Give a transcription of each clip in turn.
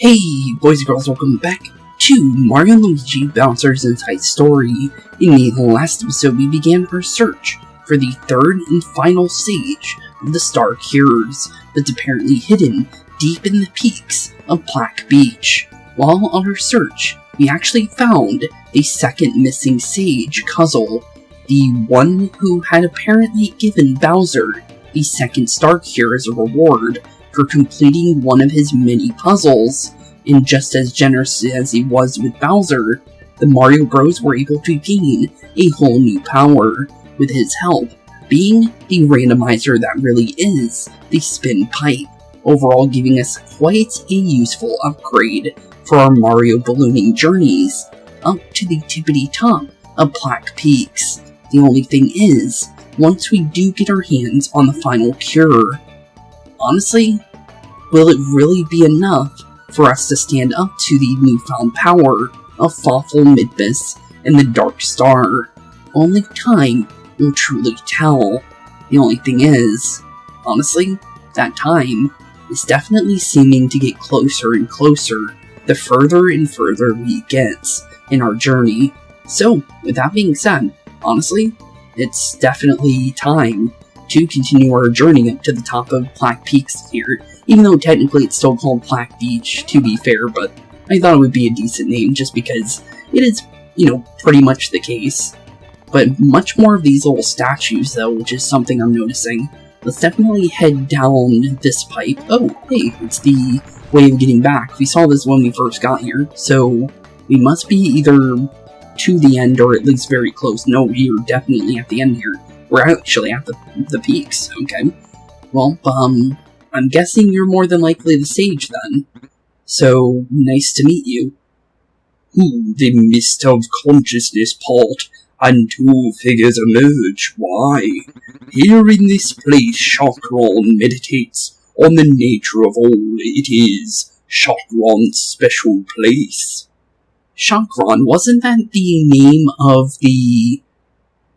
Hey, boys and girls, welcome back to Mario and Luigi Bowser's Inside Story. In the last episode, we began our search for the third and final stage of the Star Cures that's apparently hidden deep in the peaks of Black Beach. While on our search, we actually found a second missing sage, Cuzzle, the one who had apparently given Bowser the second Star Cure as a reward for completing one of his many puzzles, and just as generous as he was with Bowser, the Mario Bros were able to gain a whole new power with his help, being the randomizer that really is the spin pipe, overall giving us quite a useful upgrade for our Mario ballooning journeys up to the tippity top of Black Peaks. The only thing is, once we do get our hands on the final cure, honestly, will it really be enough for us to stand up to the newfound power of Fawful, Midbus, and the Dark Star? Only time will truly tell. The only thing is, honestly, that time is definitely seeming to get closer and closer the further and further we get in our journey. So, with that being said, honestly, it's definitely time to continue our journey up to the top of Black Peaks here, even though technically it's still called Black Beach, to be fair, but I thought it would be a decent name just because it is, pretty much the case. But much more of these little statues, though, which is something I'm noticing. Let's definitely head down this pipe. Oh, hey, it's the way of getting back. We saw this when we first got here, so we must be either to the end or at least very close. No, we are definitely at the end here. We're actually at the peaks, okay. Well, I'm guessing you're more than likely the sage then. So, nice to meet you. The mist of consciousness part, and two figures emerge. Why? Here in this place, Chakron meditates on the nature of all. It is Chakron's special place. Chakron, wasn't that the name of the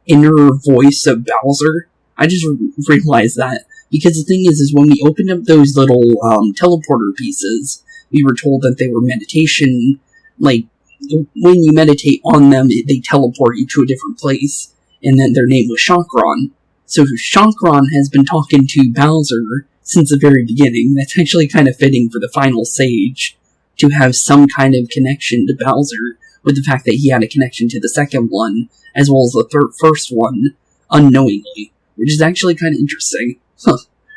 inner voice of Bowser? I just realized that, because the thing is when we opened up those little teleporter pieces, we were told that they were meditation, like, when you meditate on them, they teleport you to a different place, and then their name was Chakron. So Chakron has been talking to Bowser since the very beginning. That's actually kind of fitting for the final sage, to have some kind of connection to Bowser, with the fact that he had a connection to the second one, as well as the first one, unknowingly, which is actually kind of interesting.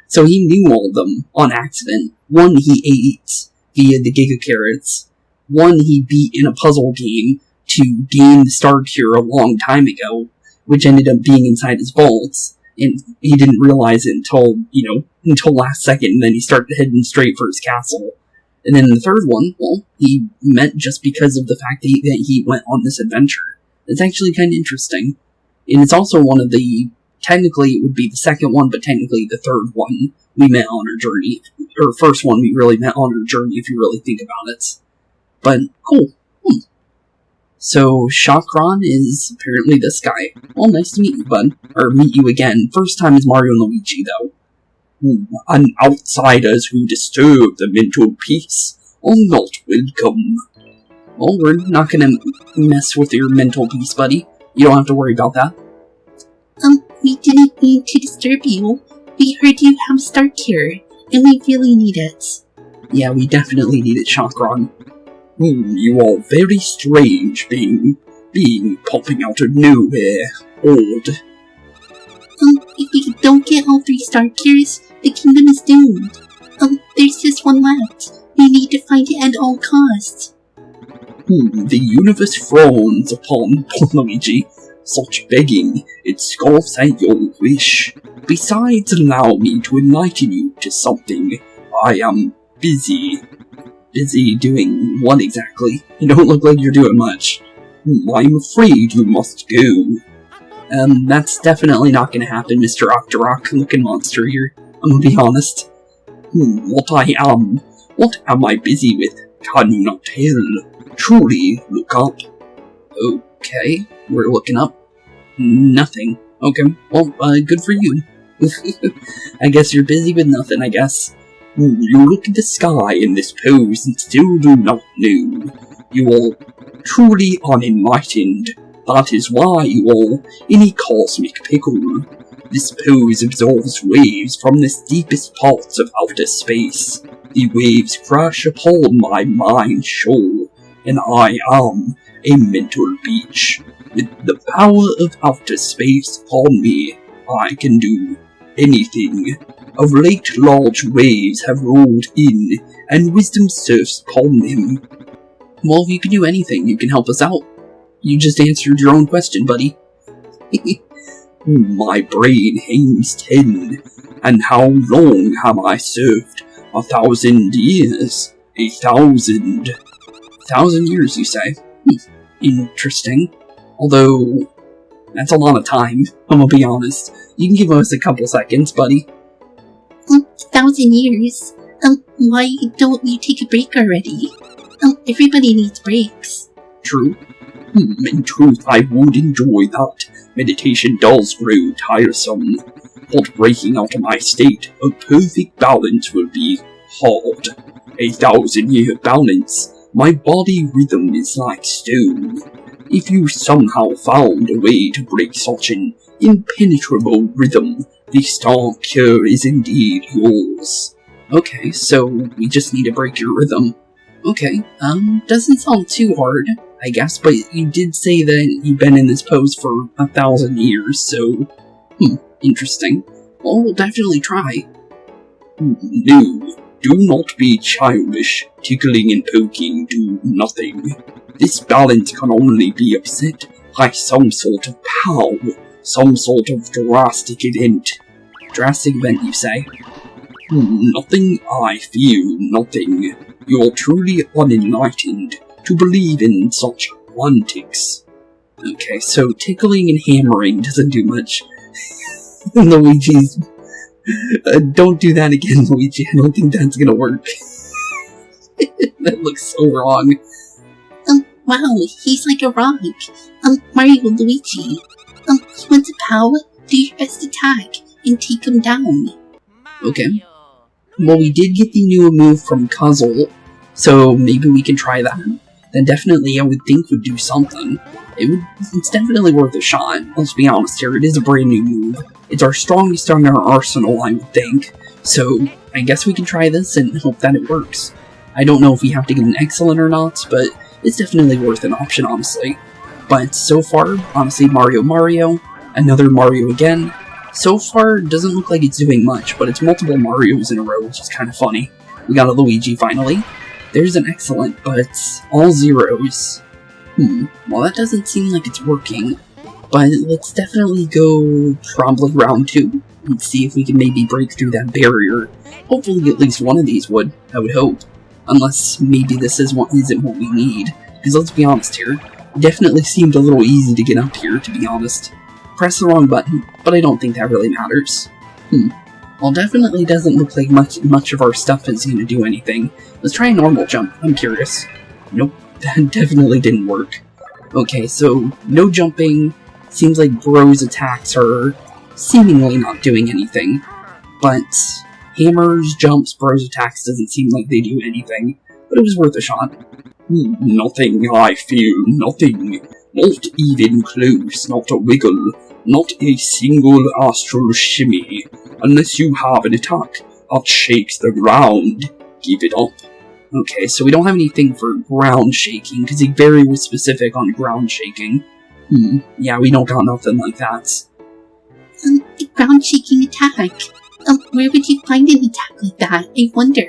So he knew all of them on accident. One he ate via the Giga Carrots. One he beat in a puzzle game to gain the Star Cure a long time ago, which ended up being inside his vaults, and he didn't realize it until last second, and then he started heading straight for his castle. And then the third one, well, he met just because of the fact that he went on this adventure. It's actually kind of interesting. And it's also one of the, technically it would be the second one, but technically the third one we met on our journey. Or first one we really met on our journey, if you really think about it. But, cool. So, Chakron is apparently this guy. Well, nice to meet you, bud. Or meet you again. First time as Mario and Luigi, though. And outsiders who disturb the mental peace are not welcome. Well, we're not gonna mess with your mental peace, buddy. You don't have to worry about that. We didn't mean to disturb you. We heard you have Star Cure, and we really need it. Yeah, we definitely need it, Chakron. You are very strange, being popping out of nowhere. Odd. If we don't get all 3 Star Cures, the kingdom is doomed. There's just one left. We need to find it at all costs. The universe frowns upon Luigi. Such begging, it scoffs at your wish. Besides, allow me to enlighten you to something. I am busy. Busy doing what exactly? You don't look like you're doing much. I'm afraid you must go. That's definitely not gonna happen, Mr. Octorok-looking monster here. I'm gonna be honest. What am I busy with? Can you not tell? Truly, look up. Okay, we're looking up. Nothing. Okay, well, good for you. I guess you're busy with nothing, I guess. You look at the sky in this pose and still do not know. You are truly unenlightened. That is why you are in a cosmic pickle. This pose absorbs waves from the deepest parts of outer space. The waves crash upon my mind shore, and I am a mental beach. With the power of outer space upon me, I can do anything. Of late, large waves have rolled in, and wisdom surfs upon them. Well, if you can do anything, you can help us out. You just answered your own question, buddy. My brain hangs 10. And how long have I served? 1,000 years. 1,000. 1,000 years, you say? Interesting. Although, that's a lot of time, I'm gonna be honest. You can give us a couple seconds, buddy. 1,000 years? Why don't you take a break already? Everybody needs breaks. True. In truth, I would enjoy that. Meditation does grow tiresome. But breaking out of my state of perfect balance will be hard. 1,000-year balance. My body rhythm is like stone. If you somehow found a way to break such an impenetrable rhythm, the star cure is indeed yours. Okay, so we just need to break your rhythm. Okay, doesn't sound too hard, I guess, but you did say that you've been in this pose for 1,000 years, so, interesting. Well, we'll definitely try. No, do not be childish. Tickling and poking do nothing. This balance can only be upset by some sort of pow, some sort of drastic event. Drastic event, you say? Nothing, I feel nothing. You're truly unenlightened to believe in such antics. Okay, so tickling and hammering doesn't do much. Luigi's... don't do that again, Luigi. I don't think that's gonna work. That looks so wrong. Wow, he's like a rock. Mario Luigi. He wants a power, do your best attack, and take him down. Okay. Well, we did get the new move from Cuzzle, so maybe we can try that. That definitely, I would think, would do something. It's definitely worth a shot. Let's be honest here, it is a brand new move. It's our strongest on our arsenal, I would think. So, I guess we can try this and hope that it works. I don't know if we have to get an excellent or not, but it's definitely worth an option, honestly. But so far, honestly, Mario, another Mario again. So far, it doesn't look like it's doing much, but it's multiple Marios in a row, which is kind of funny. We got a Luigi, finally. There's an excellent, but all zeros. Well, that doesn't seem like it's working. But let's definitely go probably round 2 and see if we can maybe break through that barrier. Hopefully at least one of these would, I would hope. Unless maybe this isn't what we need. Because let's be honest here, it definitely seemed a little easy to get up here, to be honest. Press the wrong button, but I don't think that really matters. Well, definitely doesn't look like much of our stuff is going to do anything. Let's try a normal jump, I'm curious. Nope, that definitely didn't work. Okay, so no jumping. Seems like Bro's attacks are seemingly not doing anything. But hammers, jumps, Bro's attacks doesn't seem like they do anything. But it was worth a shot. Nothing, I feel nothing. Not even close, not a wiggle. Not a single astral shimmy. Unless you have an attack that shakes the ground. Give it up. Okay, so we don't have anything for ground shaking, because he very was specific on ground shaking. Yeah, we don't got nothing like that. Ground shaking attack. Where would you find an attack like that? I wonder.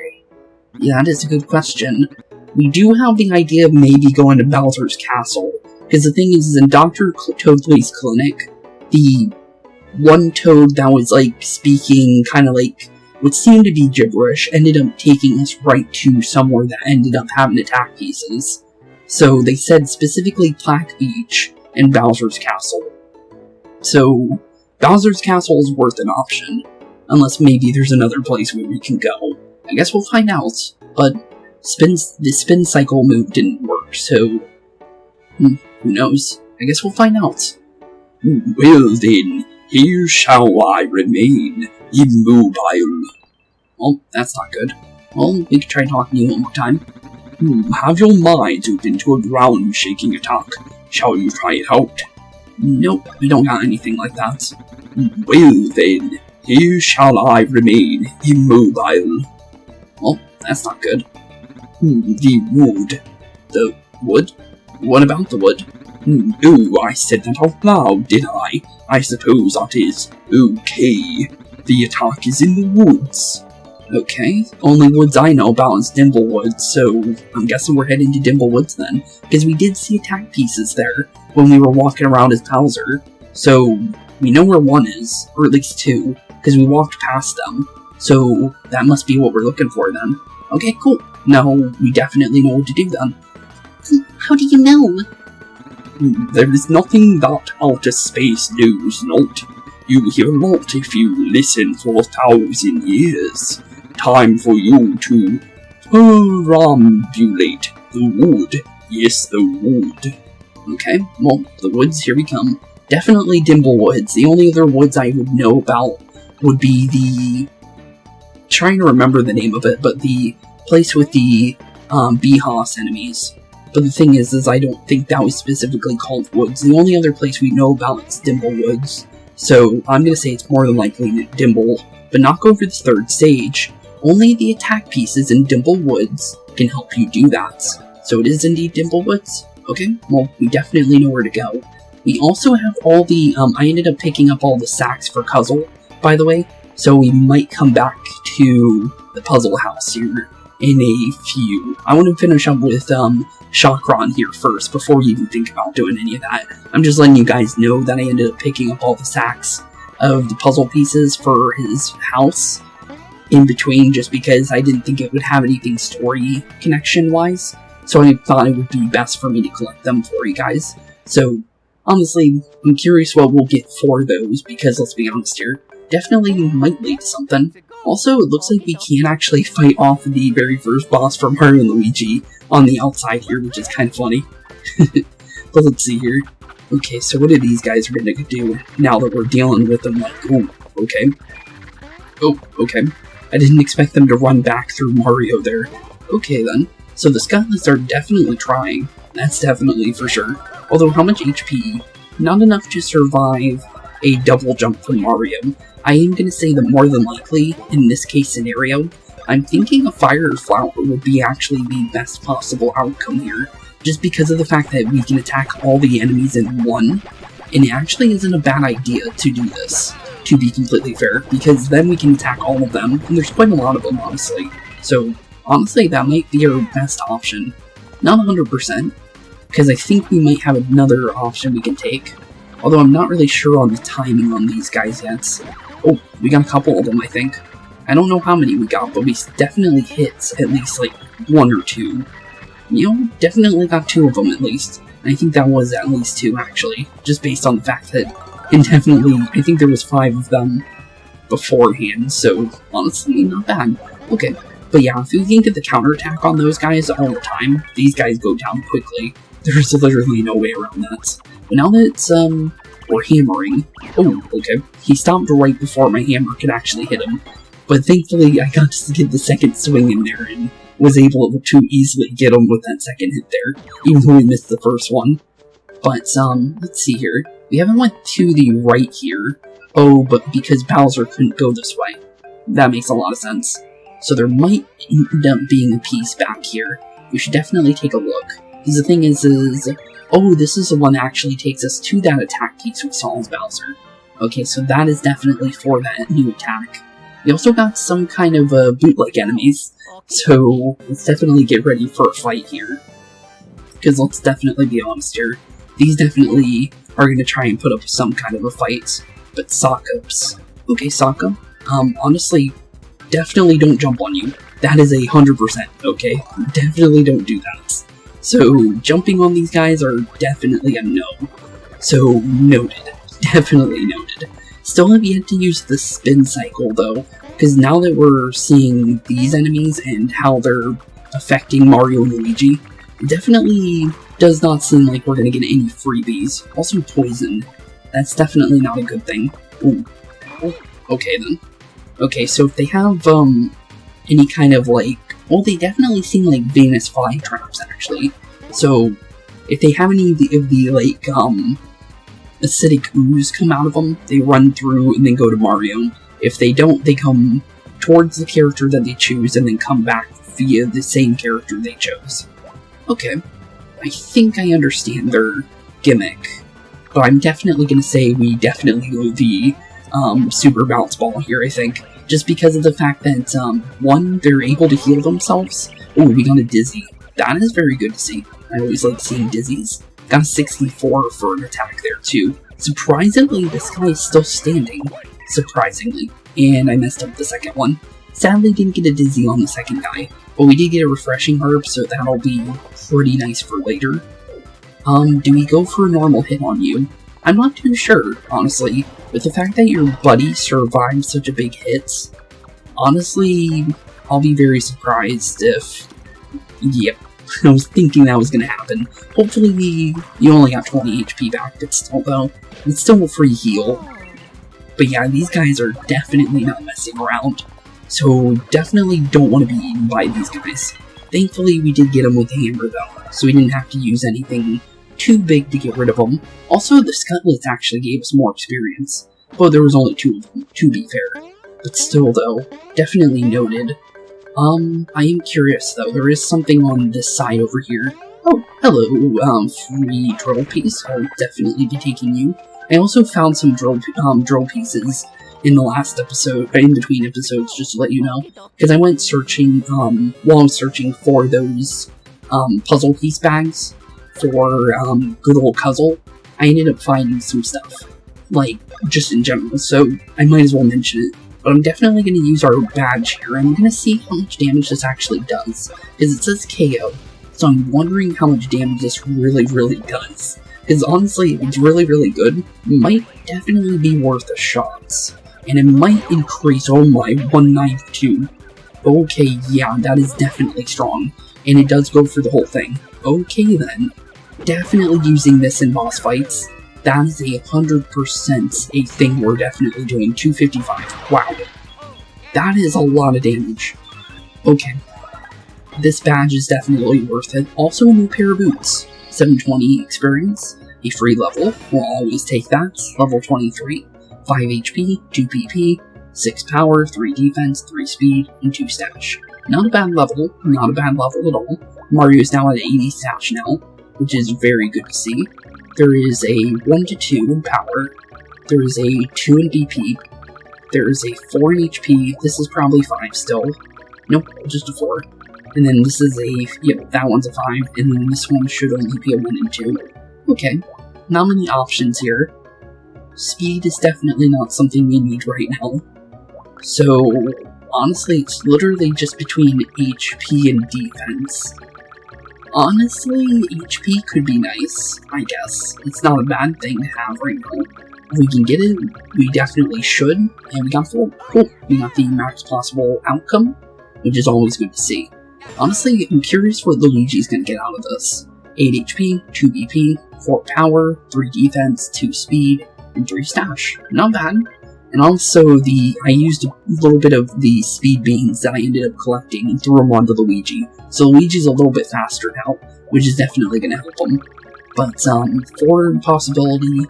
Yeah, that is a good question. We do have the idea of maybe going to Bowser's Castle, because the thing is in Dr. Toadley's clinic, the one toad that was, like, speaking kind of like what seemed to be gibberish ended up taking us right to somewhere that ended up having attack pieces. So they said specifically Plaque Beach and Bowser's Castle. So Bowser's Castle is worth an option, unless maybe there's another place where we can go. I guess we'll find out, but the spin cycle move didn't work, so who knows? I guess we'll find out. Well then, here shall I remain, immobile. Well, that's not good. Well, we can try talking to you one more time. Have your minds open to a ground-shaking attack. Shall you try it out? Nope, we don't got anything like that. Well then, here shall I remain immobile. Well, that's not good. The wood. The wood? What about the wood? Oh, I said that out loud, did I? I suppose that is okay. The attack is in the woods. Okay, only woods I know about is Dimblewoods, so I'm guessing we're heading to Dimblewoods then, because we did see attack pieces there when we were walking around as Bowser, so we know where one is, or at least two, because we walked past them, so that must be what we're looking for then. Okay, cool. Now we definitely know what to do then. How do you know? There is nothing that outer space knows not. You hear not if you listen for 1,000 years. Time for you to perambulate the wood. Yes, the wood. Okay, well, the woods, here we come. Definitely Dimblewoods. The only other woods I would know about would be the... trying to remember the name of it, but the place with the Beehas enemies. But the thing is I don't think that was specifically called Woods. The only other place we know about is Dimblewoods. So I'm going to say it's more than likely Dimble. But not go over the third stage. Only the attack pieces in Dimblewoods can help you do that. So it is indeed Dimblewoods? Okay, well, we definitely know where to go. We also have all the, I ended up picking up all the sacks for Cuzzle, by the way. So we might come back to the puzzle house here in a few. I want to finish up with, Chakron here first, before we even think about doing any of that. I'm just letting you guys know that I ended up picking up all the sacks of the puzzle pieces for his house in between, just because I didn't think it would have anything story connection-wise. So I thought it would be best for me to collect them for you guys. So, honestly, I'm curious what we'll get for those, because let's be honest here, definitely might lead to something. Also, it looks like we can actually fight off the very first boss from Mario and Luigi on the outside here, which is kind of funny. But let's see here. Okay, so what are these guys gonna do now that we're dealing with them? Like, oh, okay. Oh, okay. I didn't expect them to run back through Mario there. Okay then. So the Scutlets are definitely trying. That's definitely for sure. Although how much HP? Not enough to survive a double jump from Mario. I am going to say that more than likely, in this case scenario, I'm thinking a Fire Flower would be actually the best possible outcome here, just because of the fact that we can attack all the enemies in one, and it actually isn't a bad idea to do this, to be completely fair, because then we can attack all of them, and there's quite a lot of them, honestly. So, honestly, that might be our best option. Not 100%, because I think we might have another option we can take, although I'm not really sure on the timing on these guys yet. Oh, we got a couple of them, I think. I don't know how many we got, but we definitely hit at least, like, one or two. You know, definitely got two of them, at least. And I think that was at least two, actually. Just based on the fact that, indefinitely, I think there was 5 of them beforehand, so, honestly, not bad. Okay, but yeah, if we can get the counterattack on those guys all the time, these guys go down quickly. There's literally no way around that. But now that it's, we're hammering. Oh, okay. He stopped right before my hammer could actually hit him. But thankfully, I got to get the second swing in there and was able to easily get him with that second hit there, even though we missed the first one. But, let's see here. We haven't went to the right here. Oh, but because Bowser couldn't go this way. That makes a lot of sense. So there might end up being a piece back here. We should definitely take a look. Because the thing is, oh, this is the one that actually takes us to that attack piece we saw as Bowser. Okay, so that is definitely for that new attack. We also got some kind of bootleg enemies, so let's definitely get ready for a fight here. Because let's definitely be honest here, these definitely are going to try and put up some kind of a fight. But Sokka's. Okay, Sokka, honestly, definitely don't jump on you. That is 100%, okay? Definitely don't do that. So, jumping on these guys are definitely a no. So, noted. Definitely noted. Still have yet to use the spin cycle, though, because now that we're seeing these enemies and how they're affecting Mario and Luigi, it definitely does not seem like we're going to get any freebies. Also, poison. That's definitely not a good thing. Ooh. Oh, okay, then. Okay, so if they have, any kind of like, well, they definitely seem like villainous fly traps actually. So if they have any of the like acidic ooze come out of them, they run through and then go to Mario. If they don't, they come towards the character that they choose and then come back via the same character they chose. Okay, I think I understand their gimmick, but I'm definitely going to say we definitely go the super bounce ball here, I think. Just because of the fact that, one, they're able to heal themselves. Oh, we got a Dizzy. That is very good to see. I always like seeing Dizzies. Got a 64 for an attack there, too. Surprisingly, this guy is still standing. Surprisingly. And I messed up the second one. Sadly, didn't get a Dizzy on the second guy. But we did get a Refreshing Herb, so that'll be pretty nice for later. Do we go for a normal hit on you? I'm not too sure, honestly. With the fact that your buddy survived such a big hit, honestly, I'll be very surprised if... Yep, I was thinking that was gonna happen. Hopefully, you only got 20 HP back, but still, though, it's still a free heal. But yeah, these guys are definitely not messing around. So, definitely don't want to be eaten by these guys. Thankfully, we did get them with the hammer, though, so we didn't have to use anything too big to get rid of them. Also, the Scutlets actually gave us more experience. Well, there was only 2 of them, to be fair. But still, though, definitely noted. I am curious, though. There is something on this side over here. Oh, hello, free drill piece. I'll definitely be taking you. I also found some drill pieces in the last episode, in between episodes, just to let you know. Because I went searching, while I was searching for those, puzzle piece bags for, good old Cuzzle, I ended up finding some stuff. Like, just in general, so I might as well mention it. But I'm definitely going to use our badge here, and I'm going to see how much damage this actually does. Because it says KO, so I'm wondering how much damage this really, really does. Because honestly, if it's really, really good, it might definitely be worth a shot. And it might increase, oh my, 192. Okay, yeah, that is definitely strong. And it does go for the whole thing. Okay then. Definitely using this in boss fights. That is 100% a thing we're definitely doing. 255. Wow. That is a lot of damage. Okay. This badge is definitely worth it. Also a new pair of boots. 720 experience. A free level. We'll always take that. Level 23. 5 HP, 2 PP, 6 power, 3 defense, 3 speed, and 2 stash. Not a bad level. Not a bad level at all. Mario is now at 80 stash now, which is very good to see. There is a 1 to 2 in power. There is a 2 in DP. There is a 4 in HP. This is probably 5 still. Nope, just a 4. And then this is a, yep, that one's a 5. And then this one should only be a 1 and 2. Okay, not many options here. Speed is definitely not something we need right now. So, honestly, it's literally just between HP and defense. Honestly, HP could be nice, I guess. It's not a bad thing to have right now. If we can get it, we definitely should. And we got 4. Cool. We got the max possible outcome, which is always good to see. Honestly, I'm curious what Luigi's gonna get out of this. 8 HP, 2 BP, 4 power, 3 defense, 2 speed, and 3 stash. Not bad. And also, I used a little bit of the speed beans that I ended up collecting and threw them onto Luigi. So Luigi's a little bit faster now, which is definitely going to help him. But, 4 possibility,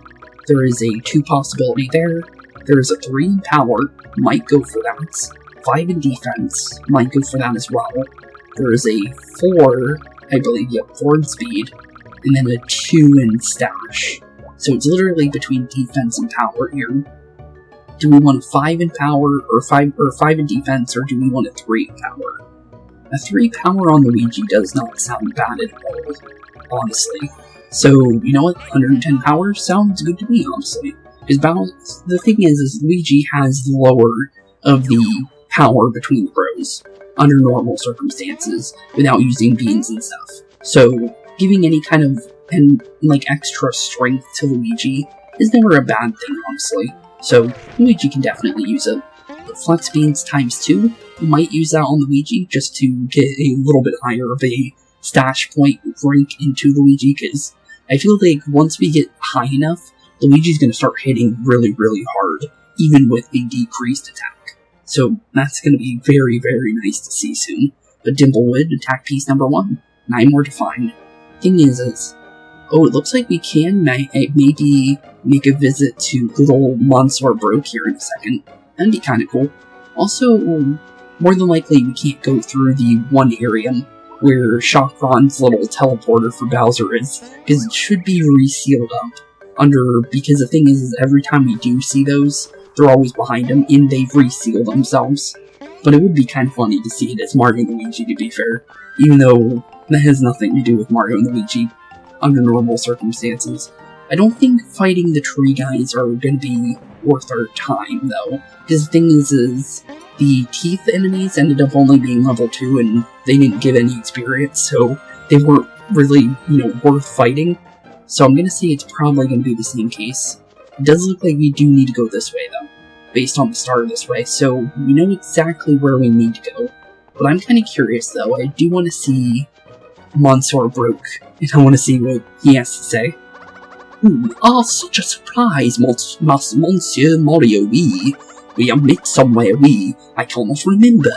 there is a 2 possibility there, there is a 3 in power, might go for that, 5 in defense, might go for that as well, there is a 4, I believe, yep, 4 in speed, and then a 2 in stash. So it's literally between defense and power here. Do we want a 5 in power, or 5 in defense, or do we want a 3 in power? A 3 power on Luigi does not sound bad at all, honestly. So, you know what, 110 power sounds good to me, honestly. Because the thing is Luigi has the lower of the power between the bros, under normal circumstances, without using beans and stuff. So, giving any kind of extra strength to Luigi is never a bad thing, honestly. So, Luigi can definitely use it. But Flex Beans times 2, might use that on Luigi just to get a little bit higher of a stash point rank into Luigi, because I feel like once we get high enough, Luigi's going to start hitting really, really hard, even with the decreased attack. So that's going to be very, very nice to see soon. But Dimplewood, attack piece number 1. 9 more to find. Thing is, oh, it looks like we can maybe make a visit to little Monsieur Broke here in a second. That'd be kind of cool. Also, more than likely we can't go through the one area where Chakron's little teleporter for Bowser is, because it should be resealed up because the thing is every time we do see those, they're always behind him, and they've resealed themselves. But it would be kind of funny to see it as Mario and Luigi, to be fair, even though that has nothing to do with Mario and Luigi under normal circumstances. I don't think fighting the tree guys are going to be worth our time, though, because the thing is the teeth enemies ended up only being level 2, and they didn't give any experience, so they weren't really, worth fighting. So I'm going to say it's probably going to be the same case. It does look like we do need to go this way, though, based on the start of this way, so we know exactly where we need to go. But I'm kind of curious, though. I do want to see Monsieur Broke, and I want to see what he has to say. Such a surprise, Monsieur Mario, we have met somewhere, I cannot remember.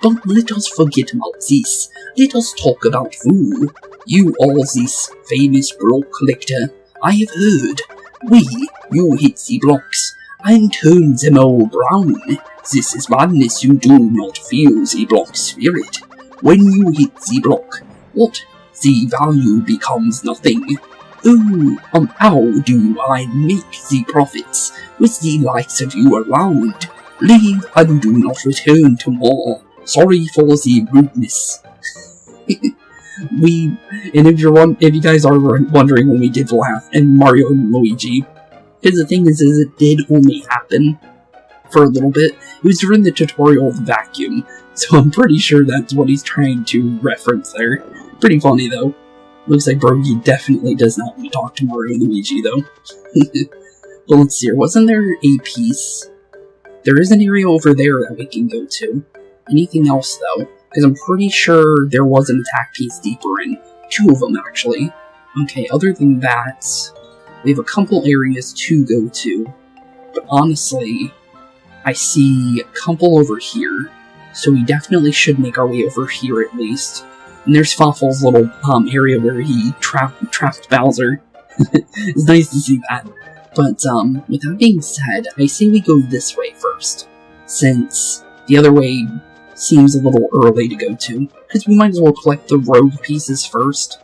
But let us forget about this. Let us talk about you. You are this famous block collector. I have heard. You hit the blocks and turn them all brown. This is madness. You do not feel the block spirit. When you hit the block, the value becomes nothing. How do I make the profits with the likes of you around? Leave and do not return tomorrow. Sorry for the rudeness. If you guys are wondering when we did laugh and Mario and Luigi, because the thing is it did only happen for a little bit. It was during the tutorial of the vacuum, so I'm pretty sure that's what he's trying to reference there. Pretty funny though. Looks like Brogy definitely does not want to talk to Mario and Luigi though. But let's see here, wasn't there a piece? There is an area over there that we can go to. Anything else though? Because I'm pretty sure there was an attack piece deeper in. 2 of them actually. Okay, other than that, we have a couple areas to go to. But honestly, I see a couple over here. So we definitely should make our way over here at least. And there's Fawful's little area where he trapped Bowser. It's nice to see that. But with that being said, I say we go this way first, since the other way seems a little early to go to, because we might as well collect the rogue pieces first.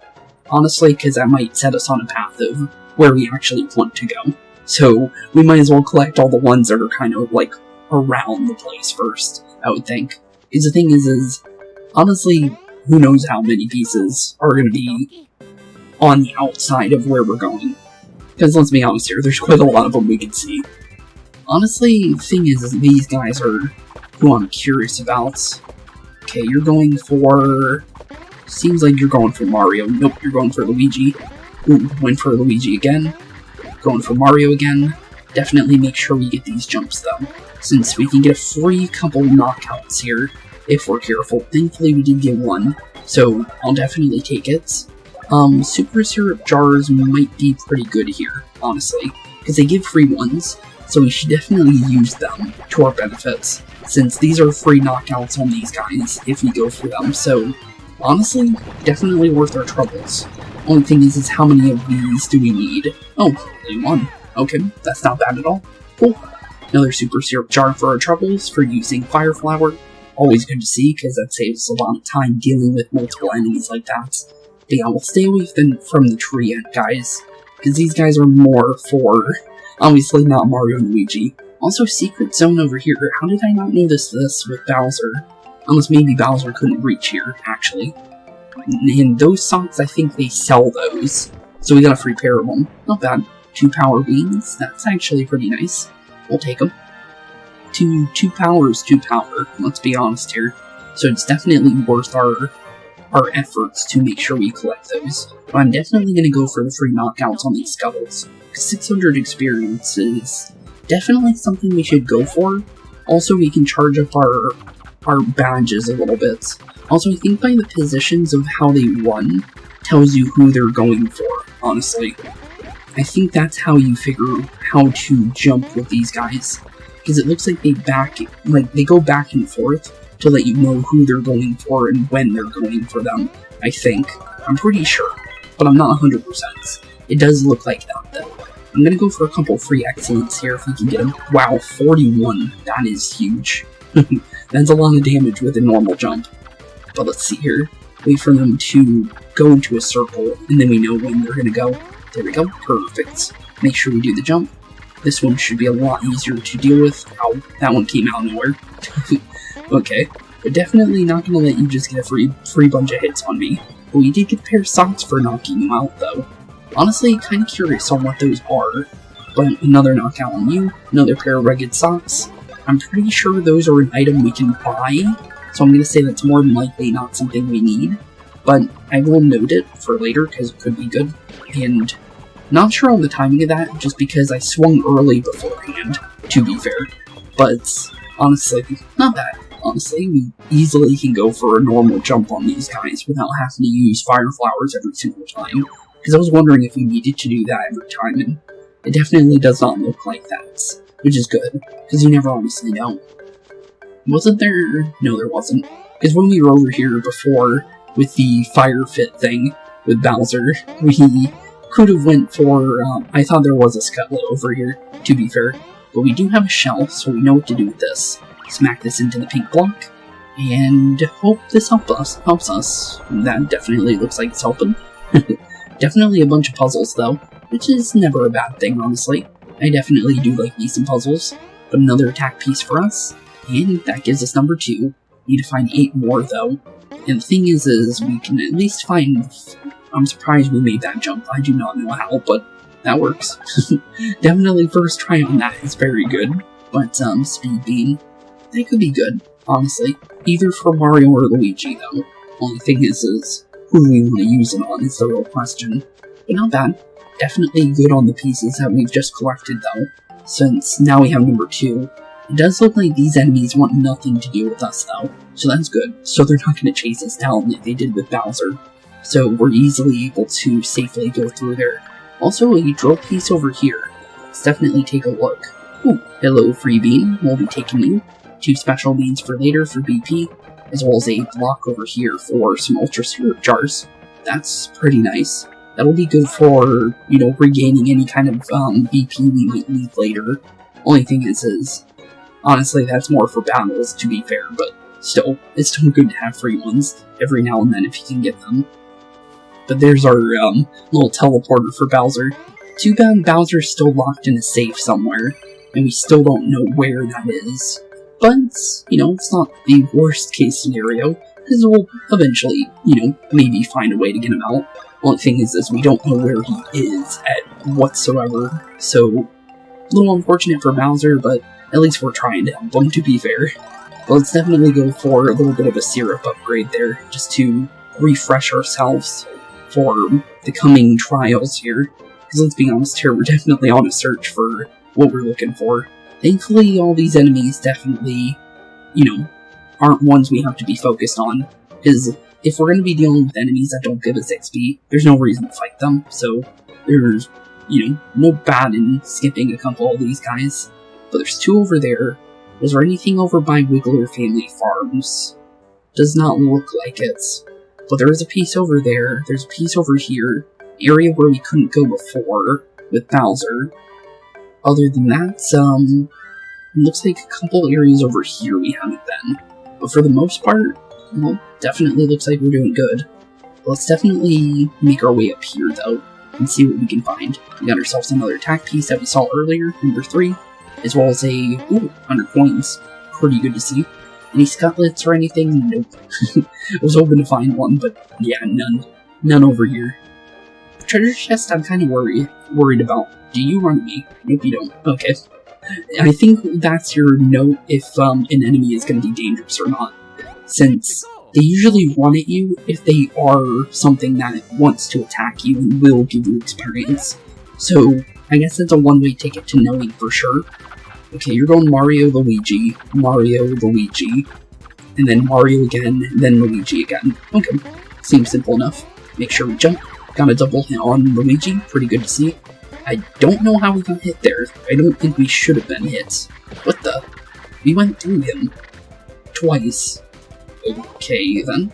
Honestly, because that might set us on a path of where we actually want to go. So we might as well collect all the ones that are kind of like around the place first, I would think. Because the thing is honestly, who knows how many pieces are going to be on the outside of where we're going. Because let's be honest here, there's quite a lot of them we can see. Honestly, the thing is these guys are who I'm curious about. Okay, you're going for... Seems like you're going for Mario. Nope, you're going for Luigi. Ooh, went for Luigi again. Going for Mario again. Definitely make sure we get these jumps though, since we can get a free couple knockouts here, if we're careful. Thankfully we did get one, so I'll definitely take it. Super syrup jars might be pretty good here, honestly, because they give free ones, so we should definitely use them to our benefits, since these are free knockouts on these guys if we go for them, so honestly, definitely worth our troubles. Only thing is how many of these do we need? Oh, only one. Okay, that's not bad at all. Cool. Another super syrup jar for our troubles for using fire flower. Always good to see, because that saves a lot of time dealing with multiple enemies like that. But yeah, we'll stay away from the tree guys, because these guys are more for, obviously not Mario and Luigi. Also, secret zone over here. How did I not notice this with Bowser? Unless maybe Bowser couldn't reach here, actually. And those socks, I think they sell those. So we got a free pair of them. Not bad. 2 power beans. That's actually pretty nice. We'll take them. 2 power is 2 power. Let's be honest here. So it's definitely worth our efforts to make sure we collect those. But I'm definitely going to go for the free knockouts on these scuttles. 600 experience is definitely something we should go for. Also, we can charge up our badges a little bit. Also, I think by the positions of how they run tells you who they're going for, honestly. I think that's how you figure how to jump with these guys. because it looks like they go back and forth to let you know who they're going for and when they're going for them, I think. I'm pretty sure, but I'm not 100%. It does look like that, though. I'm gonna go for a couple free excellence here if we can get them. Wow, 41. That is huge. That's a lot of damage with a normal jump. But let's see here. Wait for them to go into a circle, and then we know when they're gonna go. There we go. Perfect. Make sure we do the jump. This one should be a lot easier to deal with. Ow, that one came out of nowhere. Okay, but definitely not gonna let you just get a free bunch of hits on me. But we did get a pair of socks for knocking you out, though. Honestly, kind of curious on what those are. But another knockout on you, another pair of rugged socks. I'm pretty sure those are an item we can buy, so I'm going to say that's more than likely not something we need. But I will note it for later, because it could be good. And not sure on the timing of that, just because I swung early beforehand, to be fair. But honestly, not bad. Honestly, we easily can go for a normal jump on these guys without having to use fire flowers every single time. Because I was wondering if we needed to do that every time, and it definitely does not look like that. Which is good, because you never honestly know. Wasn't there? No, there wasn't. Because when we were over here before with the fire fit thing with Bowser, we could have went for, I thought there was a Scutlet over here, to be fair. But we do have a shell, so we know what to do with this. Smack this into the pink block, and hope this helps us. That definitely looks like it's helping. Definitely a bunch of puzzles, though, which is never a bad thing, honestly. I definitely do like decent puzzles, but another attack piece for us, and that gives us number 2. Need to find 8 more, though. And the thing is we can at least find... I'm surprised we made that jump. I do not know how, but that works. Definitely first try on that is very good. But, Speed Beam, that could be good, honestly. Either for Mario or Luigi, though. Only thing is who we want to use it on is the real question. But not bad. Definitely good on the pieces that we've just collected, though, since now we have number 2. It does look like these enemies want nothing to do with us, though, so that's good. So they're not going to chase us down like they did with Bowser. So we're easily able to safely go through there. Also, a drill piece over here. Let's definitely take a look. Ooh, hello, free bean. We'll be taking you. 2 special beans for later for BP, as well as a block over here for some Ultra Syrup jars. That's pretty nice. That'll be good for, regaining any kind of BP we might need later. Only thing is, honestly, that's more for battles, to be fair, but still, it's still good to have free ones every now and then if you can get them. But there's our little teleporter for Bowser. Too bad Bowser's still locked in a safe somewhere, and we still don't know where that is. But, it's not the worst case scenario, because we'll eventually, maybe find a way to get him out. Only thing is we don't know where he is at whatsoever, so a little unfortunate for Bowser, but at least we're trying to help him, to be fair. But let's definitely go for a little bit of a syrup upgrade there, just to refresh ourselves for the coming trials here. Because let's be honest here, we're definitely on a search for what we're looking for. Thankfully, all these enemies definitely, aren't ones we have to be focused on, because if we're going to be dealing with enemies that don't give us XP, there's no reason to fight them, so there's, no bad in skipping a couple of these guys. But there's 2 over there. Was there anything over by Wiggler Family Farms? Does not look like it. But there is a piece over there, there's a piece over here, area where we couldn't go before, with Bowser. Other than that, it looks like a couple areas over here we haven't been. But for the most part, well, definitely looks like we're doing good. Let's definitely make our way up here, though, and see what we can find. We got ourselves another attack piece that we saw earlier, number 3, as well as a, 100 coins. Pretty good to see. Any scutlets or anything? Nope. I was hoping to find one, but yeah, none. None over here. Treasure chest, I'm kind of worried about. Do you run me? Nope, you don't. Okay. I think that's your note if an enemy is going to be dangerous or not. Since they usually run at you if they are something that wants to attack you and will give you experience. So, I guess that's a one-way ticket to knowing for sure. Okay, you're going Mario, Luigi, and then Mario again, and then Luigi again. Okay, seems simple enough. Make sure we jump. Got a double hit on Luigi, pretty good to see. I don't know how we got hit there. I don't think we should have been hit. What the? We went through him. Twice. Okay, then.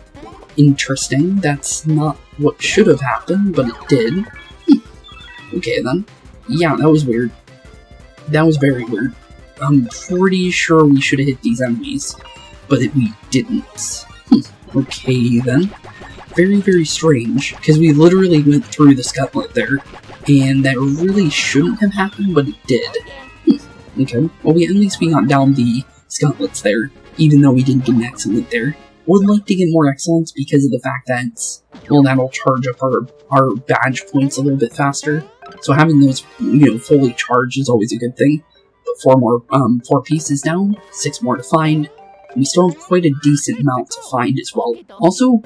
Interesting. That's not what should have happened, but it did. Okay, then. Yeah, that was weird. That was very weird. I'm pretty sure we should have hit these enemies, but we didn't. Okay, then. Very, very strange, because we literally went through the scuttlet there, and that really shouldn't have happened, but it did. Okay, well, at least we got down the scuttlets there, even though we didn't get an excellent there. Would like to get more excellence because of the fact that, well, that'll charge up our badge points a little bit faster. So having those, fully charged is always a good thing. But 4 pieces down, 6 more to find. We still have quite a decent amount to find as well. Also,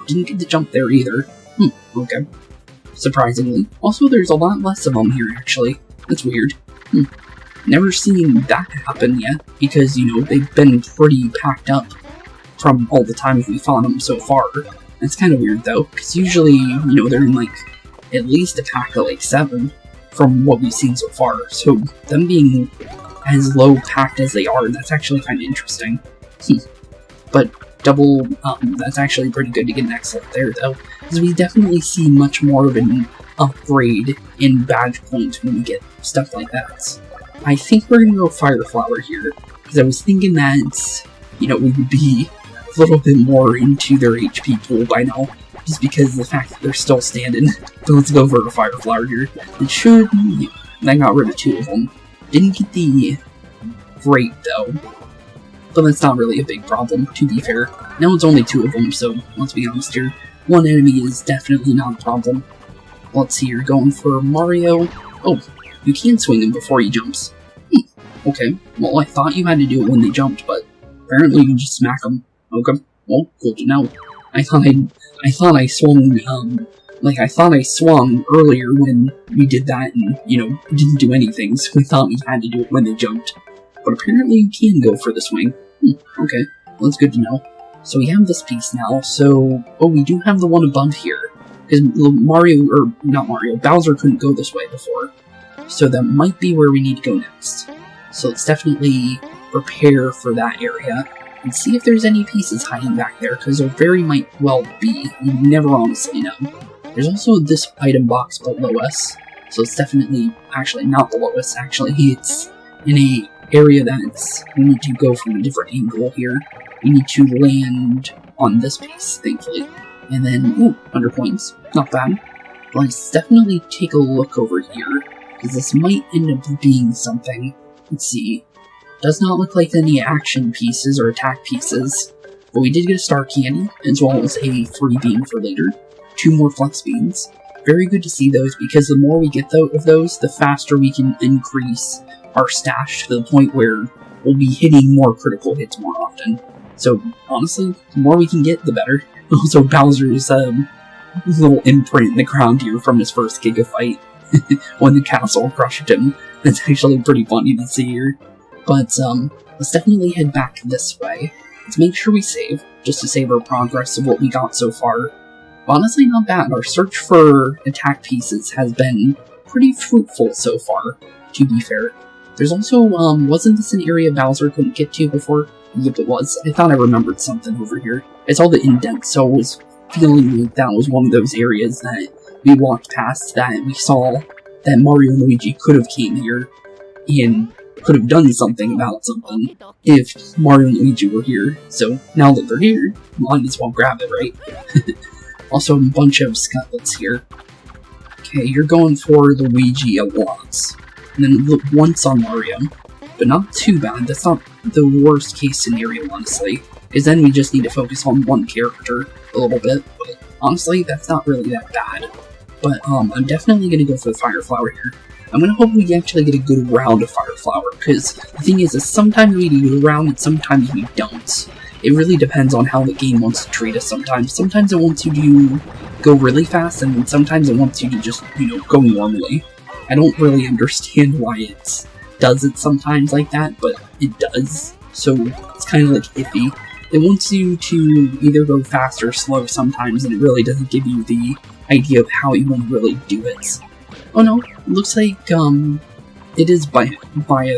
didn't get to jump there either. Okay. Surprisingly. Also, there's a lot less of them here, actually. That's weird. Never seen that happen yet, because, they've been pretty packed up from all the times we fought them so far. That's kind of weird, though, because usually, they're in, at least a pack of, 7 from what we've seen so far. So, them being as low packed as they are, that's actually kind of interesting. But double, that's actually pretty good to get an excellent there, though, because we definitely see much more of an upgrade in badge points when we get stuff like that. I think we're gonna go Fire Flower here, because I was thinking that, we would be a little bit more into their HP pool by now, just because of the fact that they're still standing. So let's go for a Fire Flower here. It should, I got rid of 2 of them. Didn't get the Great, though. But that's not really a big problem, to be fair. Now it's only 2 of them, so let's be honest here. 1 enemy is definitely not a problem. Let's see, you're going for Mario. Oh, you can swing him before he jumps. Okay, well, I thought you had to do it when they jumped, but apparently you can just smack them. Okay, well, cool to know. I thought I swung, I thought I swung earlier when we did that and, didn't do anything, so I thought we had to do it when they jumped. But apparently you can go for the swing. Okay, well, that's good to know. So we have this piece now, so... Oh, we do have the one above here. Because Bowser couldn't go this way before. So that might be where we need to go next. So let's definitely prepare for that area. And see if there's any pieces hiding back there, because there very might well be. You never honestly know. There's also this item box below us. So it's definitely... Actually, not below us, actually. It's in a area that's... We need to go from a different angle here. We need to land on this piece, thankfully. And then, ooh, 100 points. Not bad. But let's definitely take a look over here, because this might end up being something. Let's see. Does not look like any action pieces or attack pieces. But we did get a star candy, as well as a free bean for later. 2 more flex beans. Very good to see those, because the more we get of those, the faster we can increase our stash to the point where we'll be hitting more critical hits more often. So, honestly, the more we can get, the better. Also, Bowser's little imprint in the ground here from his first Giga fight when the castle crushed him. That's actually pretty funny to see here. But, let's definitely head back this way. Let's make sure we save, just to save our progress of what we got so far. But honestly, not bad. Our search for attack pieces has been pretty fruitful so far, to be fair. There's also, wasn't this an area Bowser couldn't get to before? Yep, it was. I thought I remembered something over here. I saw the indent, so I was feeling like that was one of those areas that we walked past that we saw that Mario and Luigi could have came here and could have done something about something if Mario and Luigi were here. So now that they're here, might as well grab it, right? Also, a bunch of scuttlets here. Okay, you're going for Luigi a lot. And then once on Mario. But not too bad. That's not the worst case scenario, honestly. Because then we just need to focus on one character a little bit. But honestly, that's not really that bad. But I'm definitely going to go for the Fire Flower here. I'm going to hope we actually get a good round of Fire Flower. Because the thing is sometimes we do a good round and sometimes we don't. It really depends on how the game wants to treat us sometimes. Sometimes it wants you to go really fast, and then sometimes it wants you to just, go normally. I don't really understand why it does it sometimes like that, but it does. So it's kind of like iffy. It wants you to either go fast or slow sometimes, and it really doesn't give you the idea of how you want to really do it. Oh no, it looks like, it is by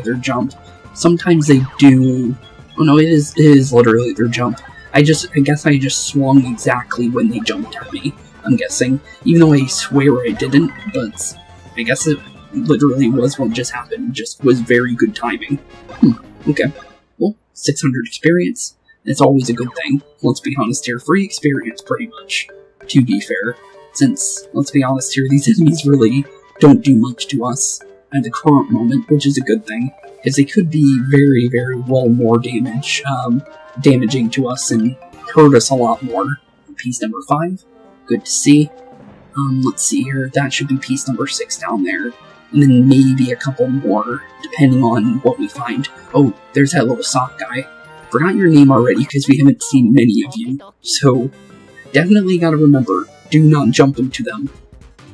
their jump. Sometimes they do... Oh no, it is literally their jump. I guess I just swung exactly when they jumped at me, I'm guessing. Even though I swear I didn't, but I guess it literally was what just happened. Just was very good timing. Okay. Well, 600 experience. It's always a good thing. Let's be honest here, free experience pretty much, to be fair. Since, let's be honest here, these enemies really don't do much to us at the current moment, which is a good thing. Because they could be very, very well more damaging to us and hurt us a lot more. Piece number 5, good to see. Let's see here, that should be piece number 6 down there. And then maybe a couple more, depending on what we find. Oh, there's that little sock guy. Forgot your name already, because we haven't seen many of you. So, definitely gotta remember, do not jump into them.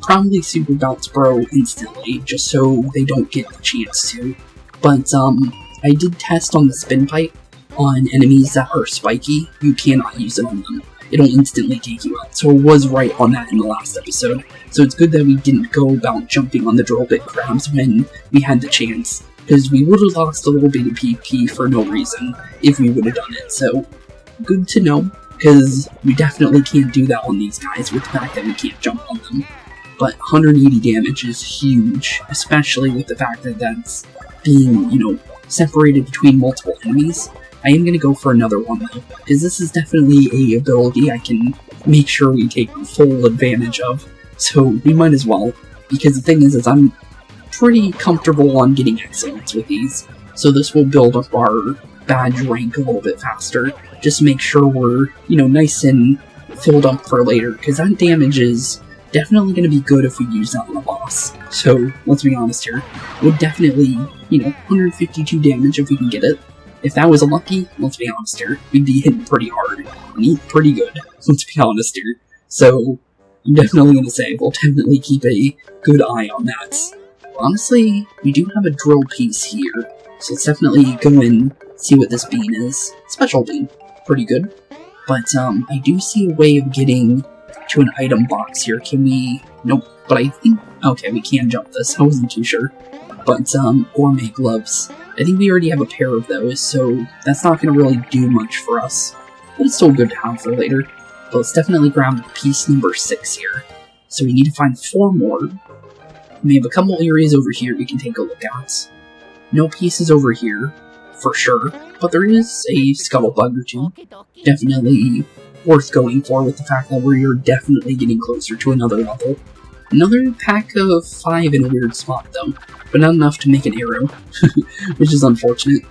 Probably super bounce bro instantly, just so they don't get the chance to. But, I did test on the spin pipe on enemies that are spiky. You cannot use it on them. It'll instantly take you out. So it was right on that in the last episode. So it's good that we didn't go about jumping on the drill bit crabs when we had the chance. Because we would have lost a little bit of PP for no reason if we would have done it. So, good to know. Because we definitely can't do that on these guys with the fact that we can't jump on them. But 180 damage is huge. Especially with the fact that that's being, separated between multiple enemies. I am going to go for another one though, because this is definitely a ability I can make sure we take full advantage of, so we might as well, because the thing is I'm pretty comfortable on getting excellence with these, so this will build up our badge rank a little bit faster, just to make sure we're, nice and filled up for later, because that damage is definitely going to be good if we use that on a boss. So, let's be honest here, would definitely, 152 damage if we can get it. If that was a lucky, let's be honest here, we'd be hitting pretty hard, and eat pretty good, let's be honest here. So, I'm definitely going to say, we'll definitely keep a good eye on that. Honestly, we do have a drill piece here, so let's definitely go and see what this bean is. Special bean, pretty good. But, I do see a way of getting to an item box here. Can we... Nope, but I think... Okay, we can jump this, I wasn't too sure. But, gourmet gloves. I think we already have a pair of those, so that's not going to really do much for us. But it's still good to have for later. But let's definitely grab piece number 6 here. So we need to find 4 more. We have a couple areas over here we can take a look at. No pieces over here, for sure. But there is a scuttlebug or 2. Definitely worth going for with the fact that we're definitely getting closer to another level. Another pack of 5 in a weird spot though, but not enough to make an arrow, which is unfortunate.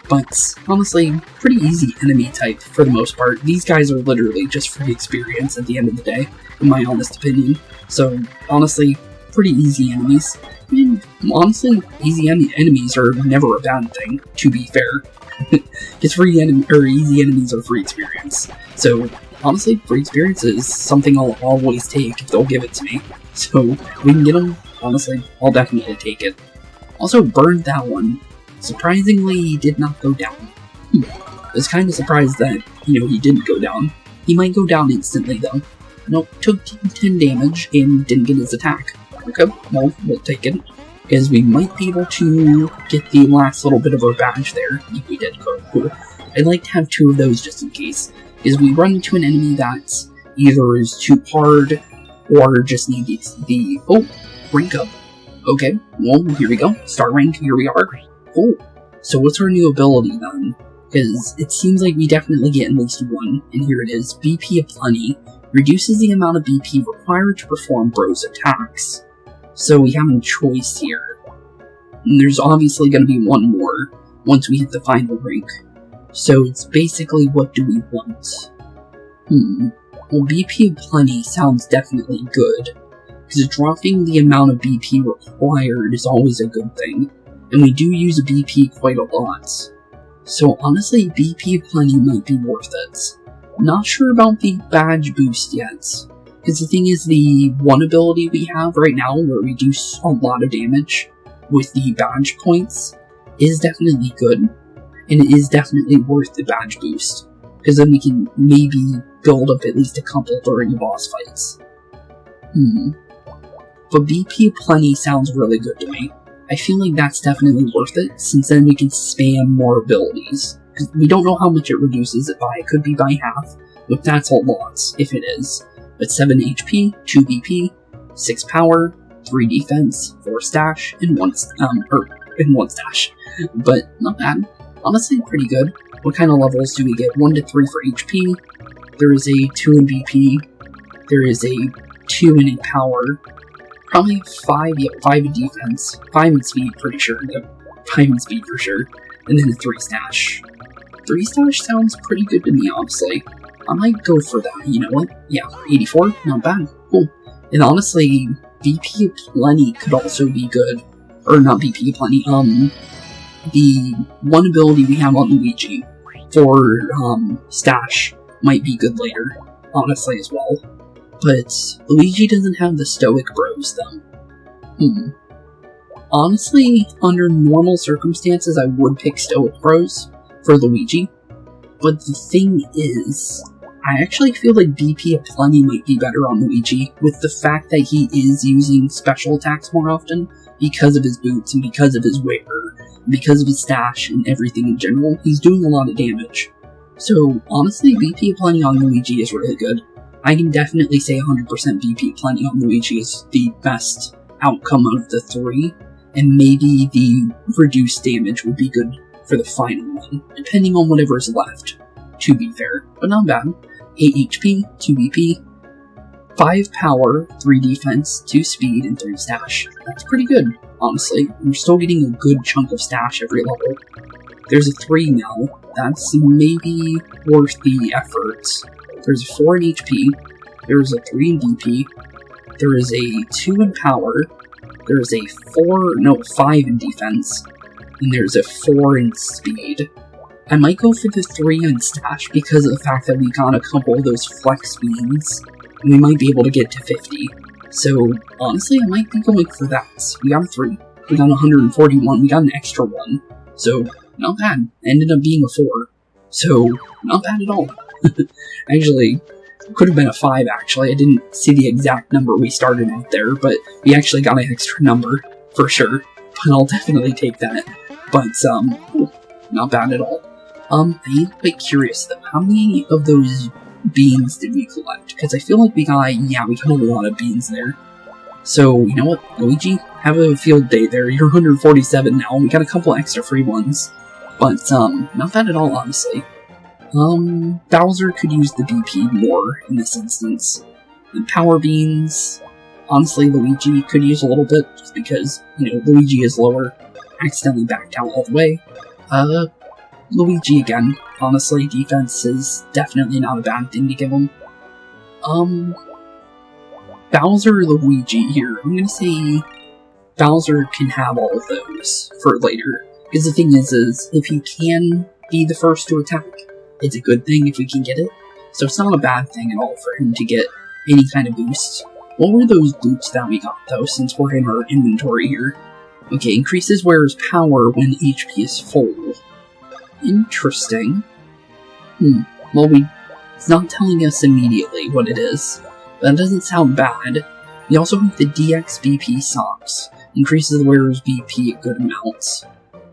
But honestly, pretty easy enemy type for the most part. These guys are literally just free experience at the end of the day, in my honest opinion. So honestly, pretty easy enemies. I mean, honestly, easy enemies are never a bad thing, to be fair. Because easy enemies are free experience. So honestly, free experience is something I'll always take if they'll give it to me. So, we can get them, honestly, I'll definitely take it. Also, burned that one. Surprisingly, he did not go down. I was kind of surprised that, he didn't go down. He might go down instantly, though. Nope, took 10 damage and didn't get his attack. Okay, well, we'll take it. Because we might be able to get the last little bit of our badge there, if we did. Cool. I'd like to have 2 of those just in case. Because we run into an enemy that either is too hard, or just need the rank up. Okay, well, here we go. Star rank, here we are. Cool. So what's our new ability then? Because it seems like we definitely get at least 1, and here it is. BP aplenty reduces the amount of BP required to perform Bro's attacks. So we have a choice here. And there's obviously going to be 1 more once we hit the final rank. So it's basically, what do we want? Well, BP aplenty sounds definitely good, because dropping the amount of BP required is always a good thing, and we do use a BP quite a lot. So honestly, BP aplenty might be worth it. Not sure about the badge boost yet, because the thing is, the one ability we have right now, where we do a lot of damage with the badge points, is definitely good, and it is definitely worth the badge boost. Because then we can maybe build up at least a couple during the boss fights. but BP Plenty sounds really good to me. I feel like that's definitely worth it, since then we can spam more abilities. Because we don't know how much it reduces it by. It could be by half, but that's a lot, if it is. But 7 HP, 2 BP, 6 power, 3 defense, 4 stash, and 1 stash. But not bad. Honestly, pretty good. What kind of levels do we get? 1 to 3 for HP. There is a 2 in BP. There is a 2 in power. Probably 5 in defense. 5 in speed, pretty sure. Yep, 5 in speed for sure. And then a 3 stash. 3 stash sounds pretty good to me, honestly. I might go for that, you know what? Yeah, 84, not bad. Cool. And honestly, BP Plenty could also be good. Or not BP Plenty, the one ability we have on Luigi for, stash might be good later, honestly, as well. But Luigi doesn't have the Stoic Bros, though. Honestly, under normal circumstances, I would pick Stoic Bros for Luigi. But the thing is, I actually feel like BP Plenty might be better on Luigi, with the fact that he is using special attacks more often, because of his boots and because of his wear, because of his stash and everything in general. He's doing a lot of damage. So, honestly, BP Plenty on Luigi is really good. I can definitely say 100% BP Plenty on Luigi is the best outcome of the 3, and maybe the reduced damage would be good for the final one, depending on whatever is left, to be fair, but not bad. 8 HP, 2 BP, 5 power, 3 defense, 2 speed, and 3 stash. That's pretty good, honestly. We're still getting a good chunk of stash every level. There's a 3 now. That's maybe worth the effort. There's a 4 in HP. There's a 3 in DP. There is a 2 in power. There's a 5 in defense. And there's a 4 in speed. I might go for the 3 in stash because of the fact that we got a couple of those flex beans. And we might be able to get to 50. So, honestly, I might be going for that. We got a 3. We got 141. We got an extra 1. So, not bad. Ended up being a 4. So, not bad at all. Actually, could have been a 5, actually. I didn't see the exact number we started out there, but we actually got an extra number, for sure. But I'll definitely take that. But, not bad at all. I am quite curious, though. How many of those beans did we collect? Because I feel like we got a lot of beans there. So, you know what, Luigi? Have a field day there. You're 147 now. We got a couple extra free ones. But, not bad at all, honestly. Bowser could use the BP more in this instance. And power beans, honestly, Luigi could use a little bit, just because, you know, Luigi is lower. Accidentally backed out all the way. Luigi again. Honestly, defense is definitely not a bad thing to give him. Bowser or Luigi here. I'm gonna say Bowser can have all of those for later. Because the thing is if he can be the first to attack, it's a good thing if we can get it. So it's not a bad thing at all for him to get any kind of boost. What were those boots that we got, though, since we're in our inventory here? Okay, increases wearer's power when HP is full. Interesting. Well, it's not telling us immediately what it is. That doesn't sound bad. We also have the DX BP socks. Increases the wearer's BP a good amount.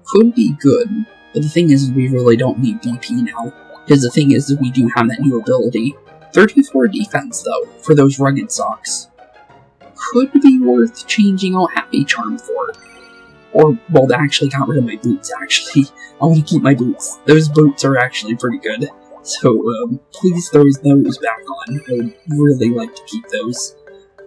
Could be good, but the thing is we really don't need BP now. Because the thing is we do have that new ability. 34 defense, though, for those rugged socks. Could be worth changing out Happy Charm for. Or, well, they actually got rid of my boots, actually. I want to keep my boots. Those boots are actually pretty good. So, please throw those back on. I would really like to keep those.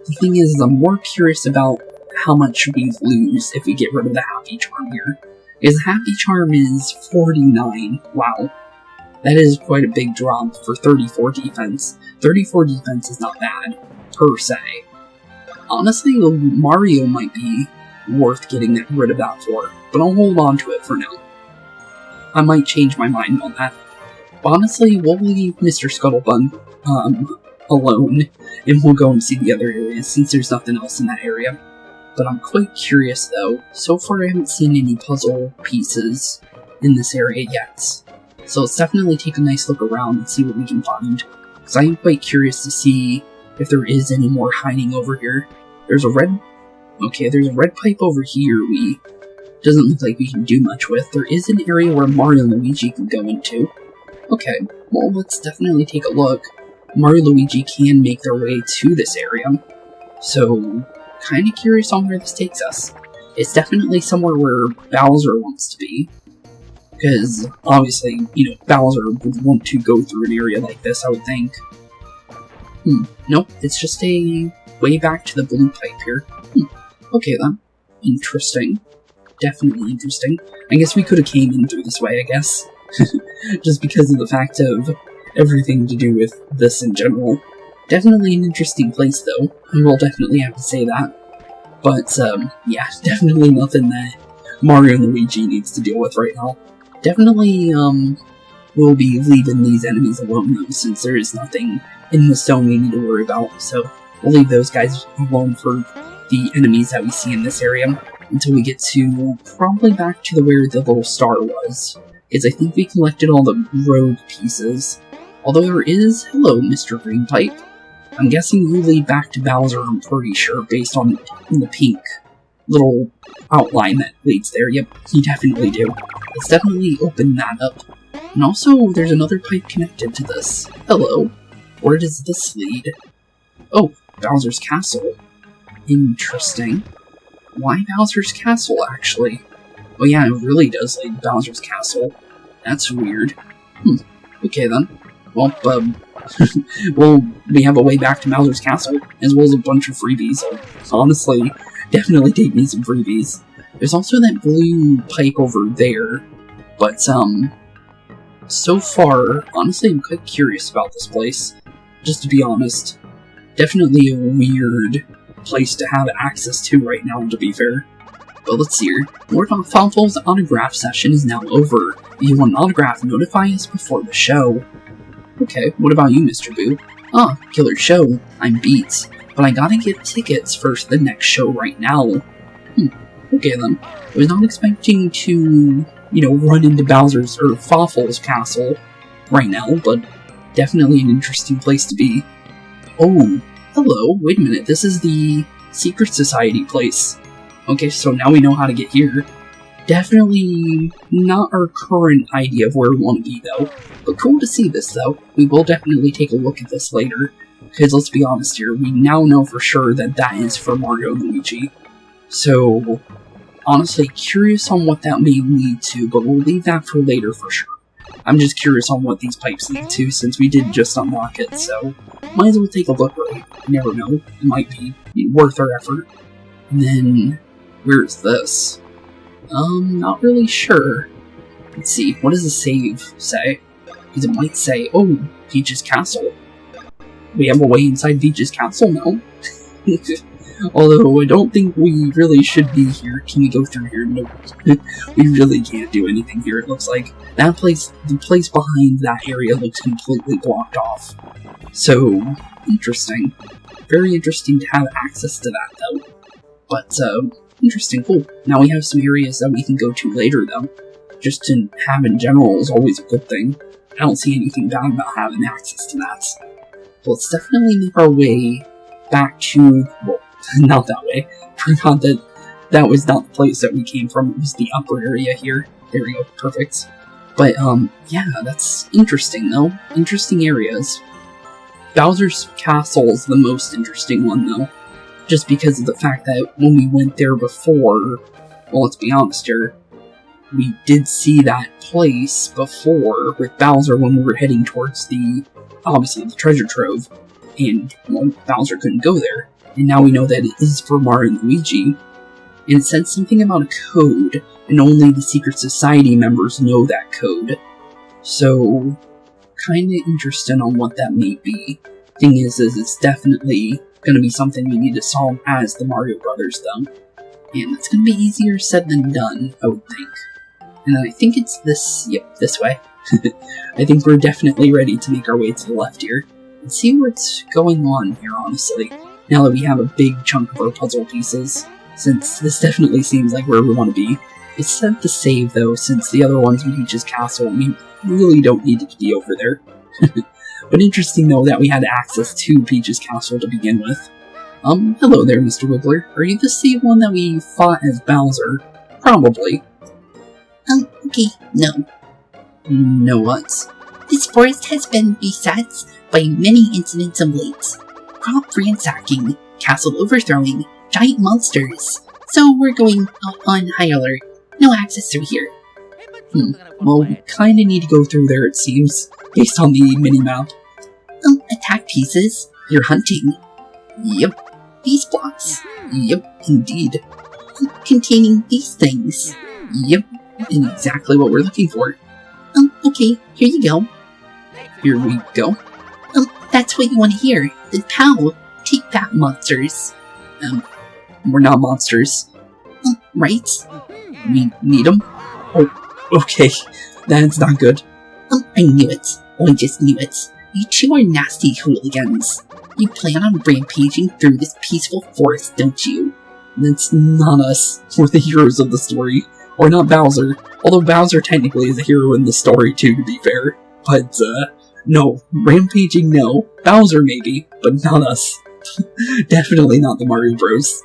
The thing is, I'm more curious about how much we lose if we get rid of the Happy Charm here. Because Happy Charm is 49. Wow. That is quite a big drop for 34 defense. 34 defense is not bad, per se. Honestly, Mario might be worth getting rid of that for, but I'll hold on to it for now. I might change my mind on that. But honestly, we'll leave Mr. Scuttlebun alone, and we'll go and see the other areas, since there's nothing else in that area. But I'm quite curious, though. So far, I haven't seen any puzzle pieces in this area yet. So let's definitely take a nice look around and see what we can find. Because I am quite curious to see if there is any more hiding over here. There's a red Okay, there's a red pipe over here doesn't look like we can do much with. There is an area where Mario and Luigi can go into. Okay, well, let's definitely take a look. Mario and Luigi can make their way to this area, so kind of curious on where this takes us. It's definitely somewhere where Bowser wants to be, because obviously, Bowser would want to go through an area like this, I would think. Nope, it's just a way back to the blue pipe here. Okay then. Interesting. Definitely interesting. I guess we could have came in through this way, I guess. Just because of the fact of everything to do with this in general. Definitely an interesting place, though. I will definitely have to say that. But, yeah, definitely nothing that Mario and Luigi needs to deal with right now. Definitely, we'll be leaving these enemies alone, though, since there is nothing in the stone we need to worry about. So, we'll leave those guys alone for the enemies that we see in this area until we get to probably back to where the little star was. Because I think we collected all the rogue pieces. Although there is, hello, Mr. Green Pipe. I'm guessing you lead back to Bowser, I'm pretty sure, based on the pink little outline that leads there. Yep, you definitely do. Let's definitely open that up. And also, there's another pipe connected to this. Hello. Where does this lead? Oh, Bowser's Castle. Interesting. Why Bowser's Castle, actually? Oh yeah, it really does lead to Bowser's Castle. That's weird. Okay then. Well, well, we have a way back to Bowser's Castle, as well as a bunch of freebies, so honestly, definitely take me some freebies. There's also that blue pipe over there, but, so far, honestly, I'm quite curious about this place, just to be honest. Definitely a weird place to have access to right now, to be fair. But let's see here. Lord Fawful's autograph session is now over. If you want an autograph, notify us before the show. Okay, what about you, Mr. Boo? Ah, killer show. I'm Beats, but I gotta get tickets for the next show right now. Okay then. I was not expecting to, run into Bowser's or Fawful's castle right now, but definitely an interesting place to be. Oh, hello, wait a minute, this is the Secret Society place. Okay, so now we know how to get here. Definitely not our current idea of where we want to be, though. But cool to see this, though. We will definitely take a look at this later. Because let's be honest here, we now know for sure that that is for Mario and Luigi. So, honestly, curious on what that may lead to, but we'll leave that for later for sure. I'm just curious on what these pipes lead to, since we did just unlock it, so might as well take a look, right? You never know. It might be worth our effort. And then, where's this? Not really sure. Let's see, what does the save say? Because it might say, oh, Peach's Castle. We have a way inside Peach's Castle now. Although, I don't think we really should be here. Can we go through here? Nope. We really can't do anything here, it looks like. That place, the place behind that area looks completely blocked off. So, interesting. Very interesting to have access to that, though. But, interesting, cool. Now we have some areas that we can go to later, though. Just to have in general is always a good thing. I don't see anything bad about having access to that. But let's definitely make our way back to, well, not that way. Forgot that that was not the place that we came from. It was the upper area here. There we go, perfect. But, yeah, that's interesting, though. Interesting areas. Bowser's Castle is the most interesting one, though. Just because of the fact that when we went there before, well, let's be honest here, we did see that place before with Bowser when we were heading towards obviously, the treasure trove, and, well, Bowser couldn't go there. And now we know that it is for Mario and Luigi, and it said something about a code, and only the Secret Society members know that code. So, kinda interested on what that may be. Thing is it's definitely gonna be something we need to solve as the Mario Brothers, though. And it's gonna be easier said than done, I would think. And I think it's this way. I think we're definitely ready to make our way to the left here, and see what's going on here, honestly. Now that we have a big chunk of our puzzle pieces, since this definitely seems like where we want to be. It's set to save, though, since the other one's in Peach's Castle, and we really don't need it to be over there. But interesting, though, that we had access to Peach's Castle to begin with. Hello there, Mr. Wiggler. Are you the same one that we fought as Bowser? Probably. Okay, no. No what? This forest has been beset by many incidents of late. Crop ransacking, castle overthrowing, giant monsters. So we're going on high alert. No access through here. Well, we kinda need to go through there, it seems, based on the mini-map. Attack pieces. You're hunting. Yep. These blocks. Yep, indeed. Containing these things. Yep, and exactly what we're looking for. Okay, here you go. Here we go. That's what you want to hear. Then pow, take that, monsters. We're not monsters. Right? We need them? Oh, okay. That's not good. I knew it. I just knew it. You two are nasty hooligans. You plan on rampaging through this peaceful forest, don't you? That's not us. We're the heroes of the story. Or not Bowser. Although Bowser technically is a hero in the story too, to be fair. But, no. Rampaging, no. Bowser maybe, but not us. Definitely not the Mario Bros.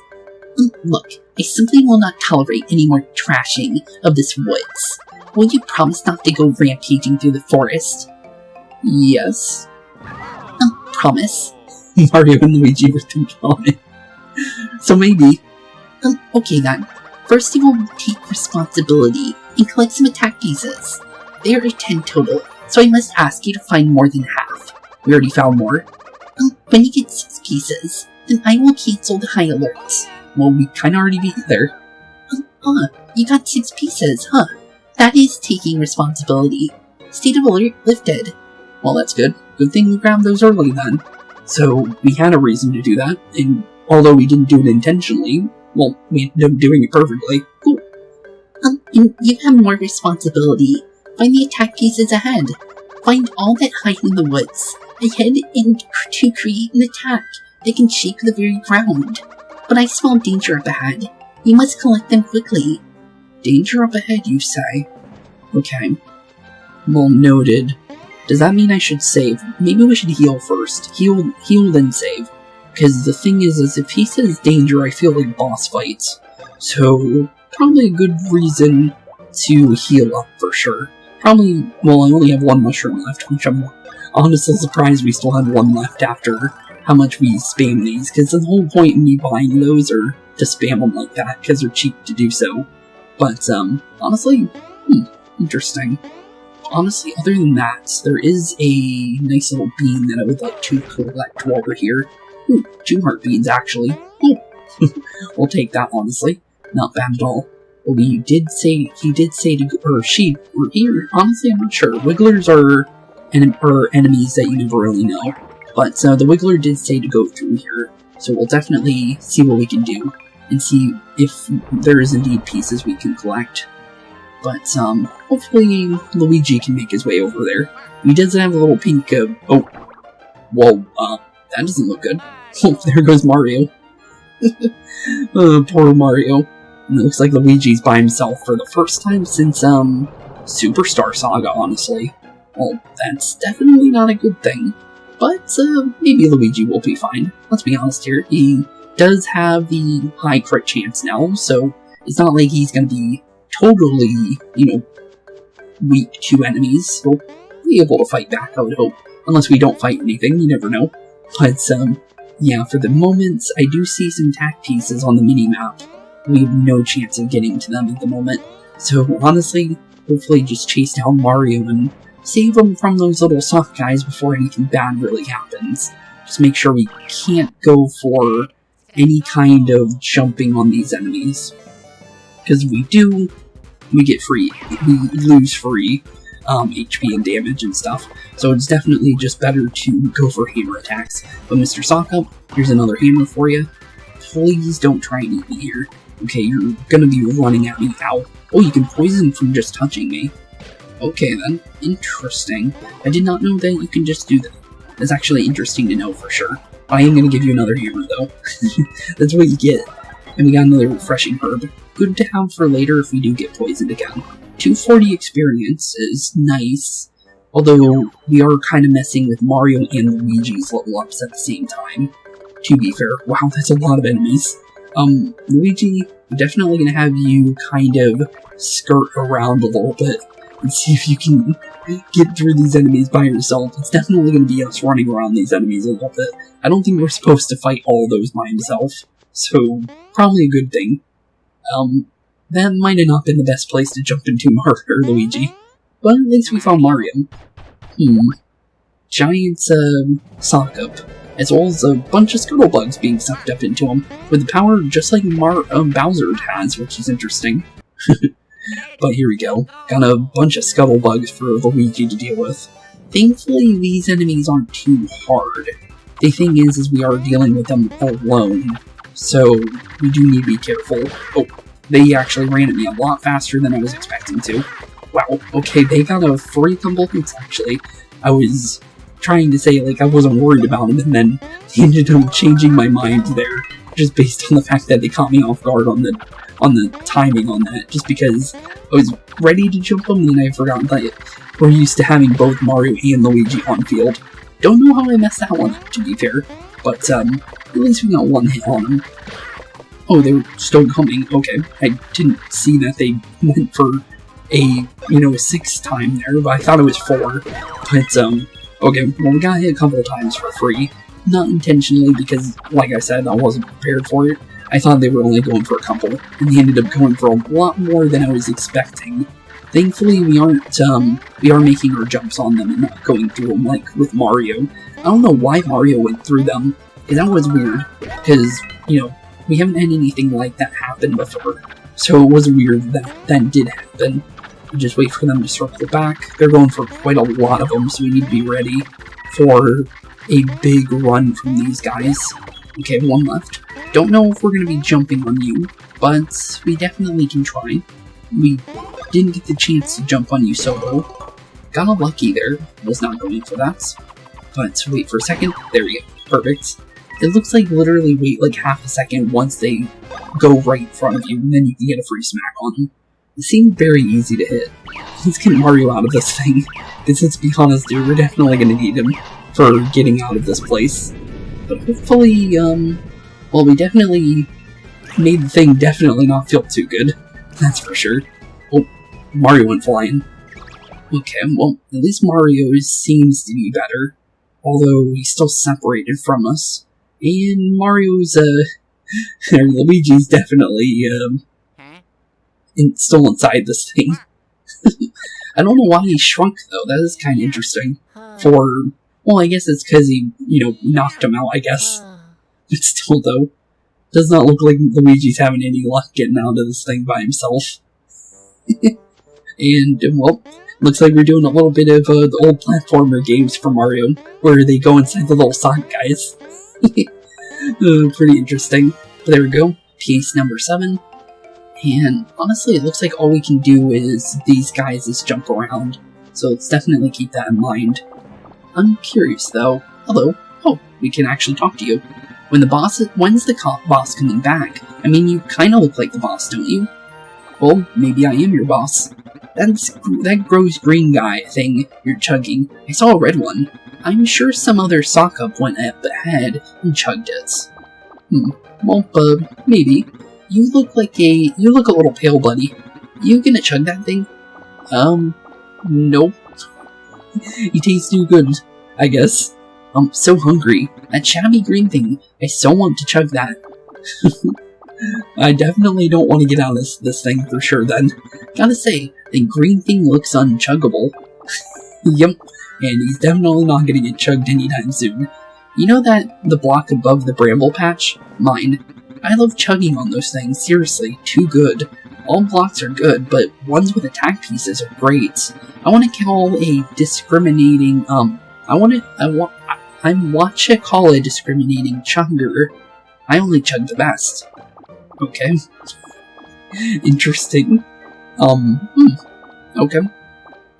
Look, I simply will not tolerate any more trashing of this woods. Will you promise not to go rampaging through the forest? Yes. Promise. Mario and Luigi were thinking on it. So maybe. Okay then. First you will take responsibility and collect some attack pieces. There are 10 total, so I must ask you to find more than half. We already found more. When you get 6 pieces, then I will cancel the high alert. Well, we kinda already beat there. You got 6 pieces, huh? That is taking responsibility. State of alert lifted. Well, that's good. Good thing we grabbed those early then. So, we had a reason to do that, and although we didn't do it intentionally, well, we ended up doing it perfectly. Cool. And you have more responsibility. Find the attack pieces ahead. Find all that hide in the woods ahead and to create an attack that can shake the very ground. But I smell danger up ahead. You must collect them quickly. Danger up ahead, you say? Okay. Well, noted. Does that mean I should save? Maybe we should heal first. Heal then save. Because the thing is if he says danger, I feel like boss fights. So, probably a good reason to heal up for sure. Probably, well, I only have 1 mushroom left, which I'm honestly surprised we still have 1 left after how much we spam these, because the whole point in me buying those are to spam them like that, because they're cheap to do so. But, honestly, interesting. Honestly, other than that, there is a nice little bean that I would like to collect while we're here. Ooh, 2 heart beans, actually. Ooh. We'll take that, honestly. Not bad at all. But he did say to go, or she, or here, honestly, I'm not sure. Wigglers are enemies that you never really know. But, the Wiggler did say to go through here, so we'll definitely see what we can do, and see if there is indeed pieces we can collect. But, hopefully Luigi can make his way over there. He doesn't have a little pink, oh. Whoa, that doesn't look good. Oh, there goes Mario. Poor Mario. And it looks like Luigi's by himself for the first time since, Superstar Saga, honestly. Well, that's definitely not a good thing. But, maybe Luigi will be fine. Let's be honest here, he does have the high crit chance now, so it's not like he's gonna be totally, weak to enemies. He'll be able to fight back, I would hope. Unless we don't fight anything, you never know. But, yeah, for the moment, I do see some attack pieces on the mini-map. We have no chance of getting to them at the moment. So, honestly, hopefully just chase down Mario and save him from those little soft guys before anything bad really happens. Just make sure we can't go for any kind of jumping on these enemies. Because if we do, we get free. We lose free HP and damage and stuff. So it's definitely just better to go for hammer attacks. But Mr. Sockup, here's another hammer for you. Please don't try and eat me here. Okay, you're gonna be running at me. Ow. Oh, you can poison from just touching me. Okay then, interesting. I did not know that you can just do that. That's actually interesting to know for sure. I am gonna give you another hammer though. That's what you get. And we got another refreshing herb. Good to have for later if we do get poisoned again. 240 experience is nice. Although, we are kind of messing with Mario and Luigi's level ups at the same time. to be fair. Wow, that's a lot of enemies. Luigi, I'm definitely gonna have you kind of skirt around a little bit and see if you can get through these enemies by yourself. It's definitely gonna be us running around these enemies a little bit. I don't think we're supposed to fight all those by himself, so probably a good thing. That might have not been the best place to jump into Luigi, but at least we found Mario. Giant, sock up, as well as a bunch of scuttlebugs being sucked up into him, with the power just like Bowser has, which is interesting. But here we go. Got a bunch of scuttlebugs for Luigi to deal with. Thankfully, these enemies aren't too hard. The thing is we are dealing with them alone, so we do need to be careful. Oh, they actually ran at me a lot faster than I was expecting to. Wow, okay, they got a free couple hits, actually. I was trying to say, like, I wasn't worried about them, and then ended up changing my mind there, just based on the fact that they caught me off guard on the timing on that, just because I was ready to jump them, and then I forgot that we're used to having both Mario and Luigi on field. Don't know how I messed that one up, to be fair, but at least we got one hit on them. Oh, they were still coming. Okay, I didn't see that they went for a 6th time there, but I thought it was 4. But, okay, well, we got hit a couple of times for free. Not intentionally, because, like I said, I wasn't prepared for it. I thought they were only going for a couple, and they ended up going for a lot more than I was expecting. Thankfully, we are making our jumps on them and not going through them like with Mario. I don't know why Mario went through them, because that was weird, because, we haven't had anything like that happen before. So it was weird that did happen. We just wait for them to circle back. They're going for quite a lot of them, so we need to be ready for a big run from these guys. Okay, one left. Don't know if we're going to be jumping on you, but we definitely can try. We didn't get the chance to jump on you solo. Got lucky there. Was not going for that. But wait for a second. There we go. Perfect. It looks like literally wait like half a second once they go right in front of you, and then you can get a free smack on them. It seemed very easy to hit. Let's get Mario out of this thing. Because let's be honest, dude, we're definitely going to need him for getting out of this place. But hopefully, well, we definitely made the thing definitely not feel too good. That's for sure. Oh, Mario went flying. Okay, well, at least Mario seems to be better. Although he's still separated from us. And Mario's, Luigi's definitely, still inside this thing. I don't know why he shrunk, though. That is kind of interesting. Well, I guess it's because he, knocked him out, I guess. But still, though, does not look like Luigi's having any luck getting out of this thing by himself. And, well, looks like we're doing a little bit of the old platformer games for Mario, where they go inside the little sock guys. Pretty interesting. But there we go. Piece number 7. And honestly, it looks like all we can do is these guys is jump around. So let's definitely keep that in mind. I'm curious though. Hello. Oh, we can actually talk to you. When's the boss coming back? I mean, you kind of look like the boss, don't you? Well, maybe I am your boss. That grows green guy thing you're chugging. I saw a red one. I'm sure some other sock-up went up ahead and chugged it. Well, maybe. You look a little pale, buddy. You gonna chug that thing? Nope. You taste too good, I guess. I'm so hungry. That shabby green thing, I so want to chug that. I definitely don't want to get out of this thing for sure then. Gotta say, the green thing looks unchuggable. Yep. And he's definitely not going to get chugged anytime soon. You know the block above the bramble patch? Mine. I love chugging on those things, seriously, too good. All blocks are good, but ones with attack pieces are great. I want to call a discriminating, I want to call a discriminating chugger. I only chug the best. Okay. Interesting. Okay.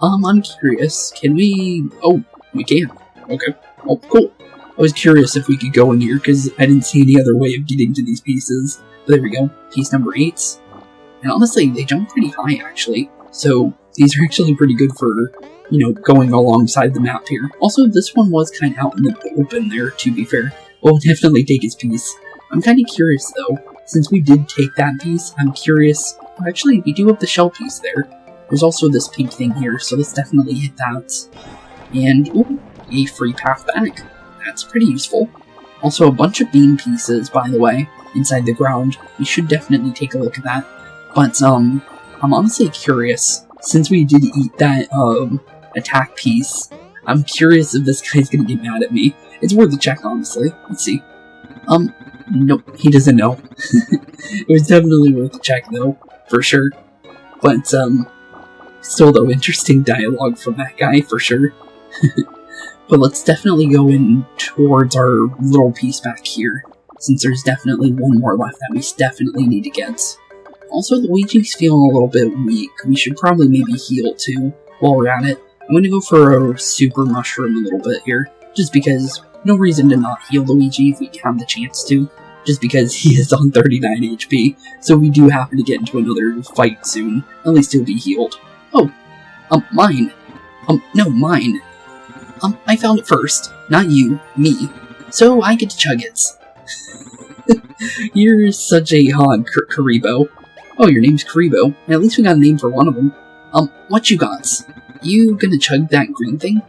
I'm curious, can we... Oh, we can. Okay. Oh, cool. I was curious if we could go in here, because I didn't see any other way of getting to these pieces. But there we go. Piece number 8. And honestly, they jump pretty high, actually. So, these are actually pretty good for, going alongside the map here. Also, this one was kind of out in the open there, to be fair. We'll definitely take his piece. I'm kind of curious, though. Since we did take that piece, I'm curious. Actually, we do have the shell piece there. There's also this pink thing here, so let's definitely hit that. And, ooh, a free path back. That's pretty useful. Also, a bunch of beam pieces, by the way, inside the ground. We should definitely take a look at that. But, I'm honestly curious. Since we did eat that, attack piece, I'm curious if this guy's gonna get mad at me. It's worth a check, honestly. Let's see. Nope, he doesn't know. It was definitely worth a check, though, for sure. But, still, though, interesting dialogue from that guy, for sure. But let's definitely go in towards our little piece back here, since there's definitely one more left that we definitely need to get. Also, Luigi's feeling a little bit weak. We should probably maybe heal, too, while we're at it. I'm gonna go for a super mushroom a little bit here, just because no reason to not heal Luigi if we have the chance to, just because he is on 39 HP, so we do happen to get into another fight soon. At least he'll be healed. Oh, mine. No, mine. I found it first. Not you, me. So I get to chug it. You're such a hog, Karibo. Oh, your name's Karibo. At least we got a name for one of them. What you got? You gonna chug that green thing?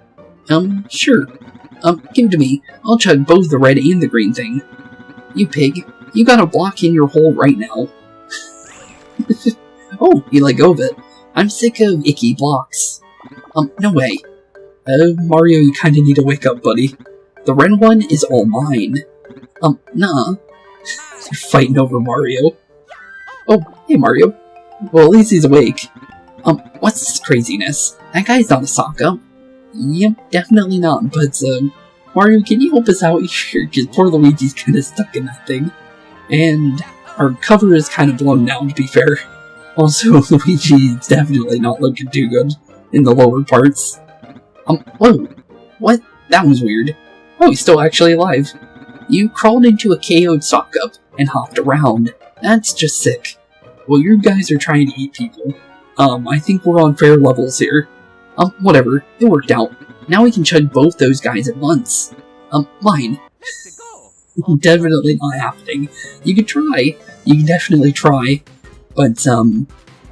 Sure. Give it to me. I'll chug both the red and the green thing. You pig. You got a block in your hole right now. Oh, you let go of it. I'm sick of icky blocks. No way. Mario, you kinda need to wake up, buddy. The red one is all mine. Nah. You're fighting over Mario. Oh, hey Mario. Well, at least he's awake. What's this craziness? That guy's not a sock-up. Yep, definitely not, but, Mario, can you help us out here? Because poor Luigi's kinda stuck in that thing. And our cover is kinda blown down, to be fair. Also, Luigi's definitely not looking too good in the lower parts. Whoa. What? That was weird. Oh, he's still actually alive. You crawled into a KO'd sock-up and hopped around. That's just sick. Well, you guys are trying to eat people. I think we're on fair levels here. Whatever. It worked out. Now we can chug both those guys at once. Mine. Definitely not happening. You could try. You can definitely try. But,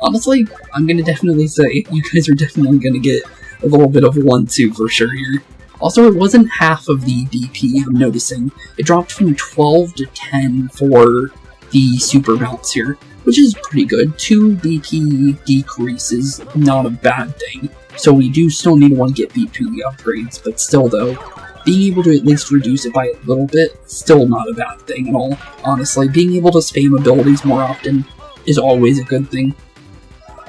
honestly, I'm gonna definitely say you guys are definitely gonna get a little bit of a 1-2 for sure here. Also, it wasn't half of the BP, I'm noticing. It dropped from 12 to 10 for the super bounce here, which is pretty good. 2 BP decrease is not a bad thing. So we do still need to get BP upgrades, but still though, being able to at least reduce it by a little bit, still not a bad thing at all. Honestly, being able to spam abilities more often is always a good thing.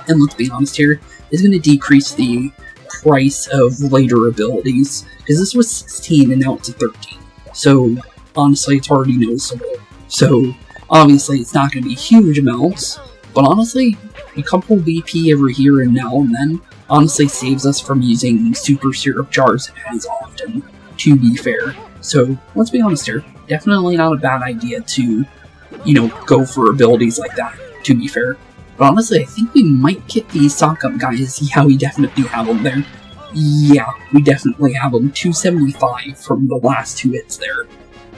And let's be honest here, it's going to decrease the price of later abilities, because this was 16 and now it's a 13. So, honestly, it's already noticeable. So, obviously, it's not going to be huge amounts, but honestly, a couple BP every here and now and then honestly saves us from using super syrup jars as often, to be fair. So, let's be honest here, definitely not a bad idea to, go for abilities like that, to be fair. But honestly, I think we might get these sock-up guys. Yeah, we definitely have them there. Yeah, we definitely have them. 275 from the last 2 hits there.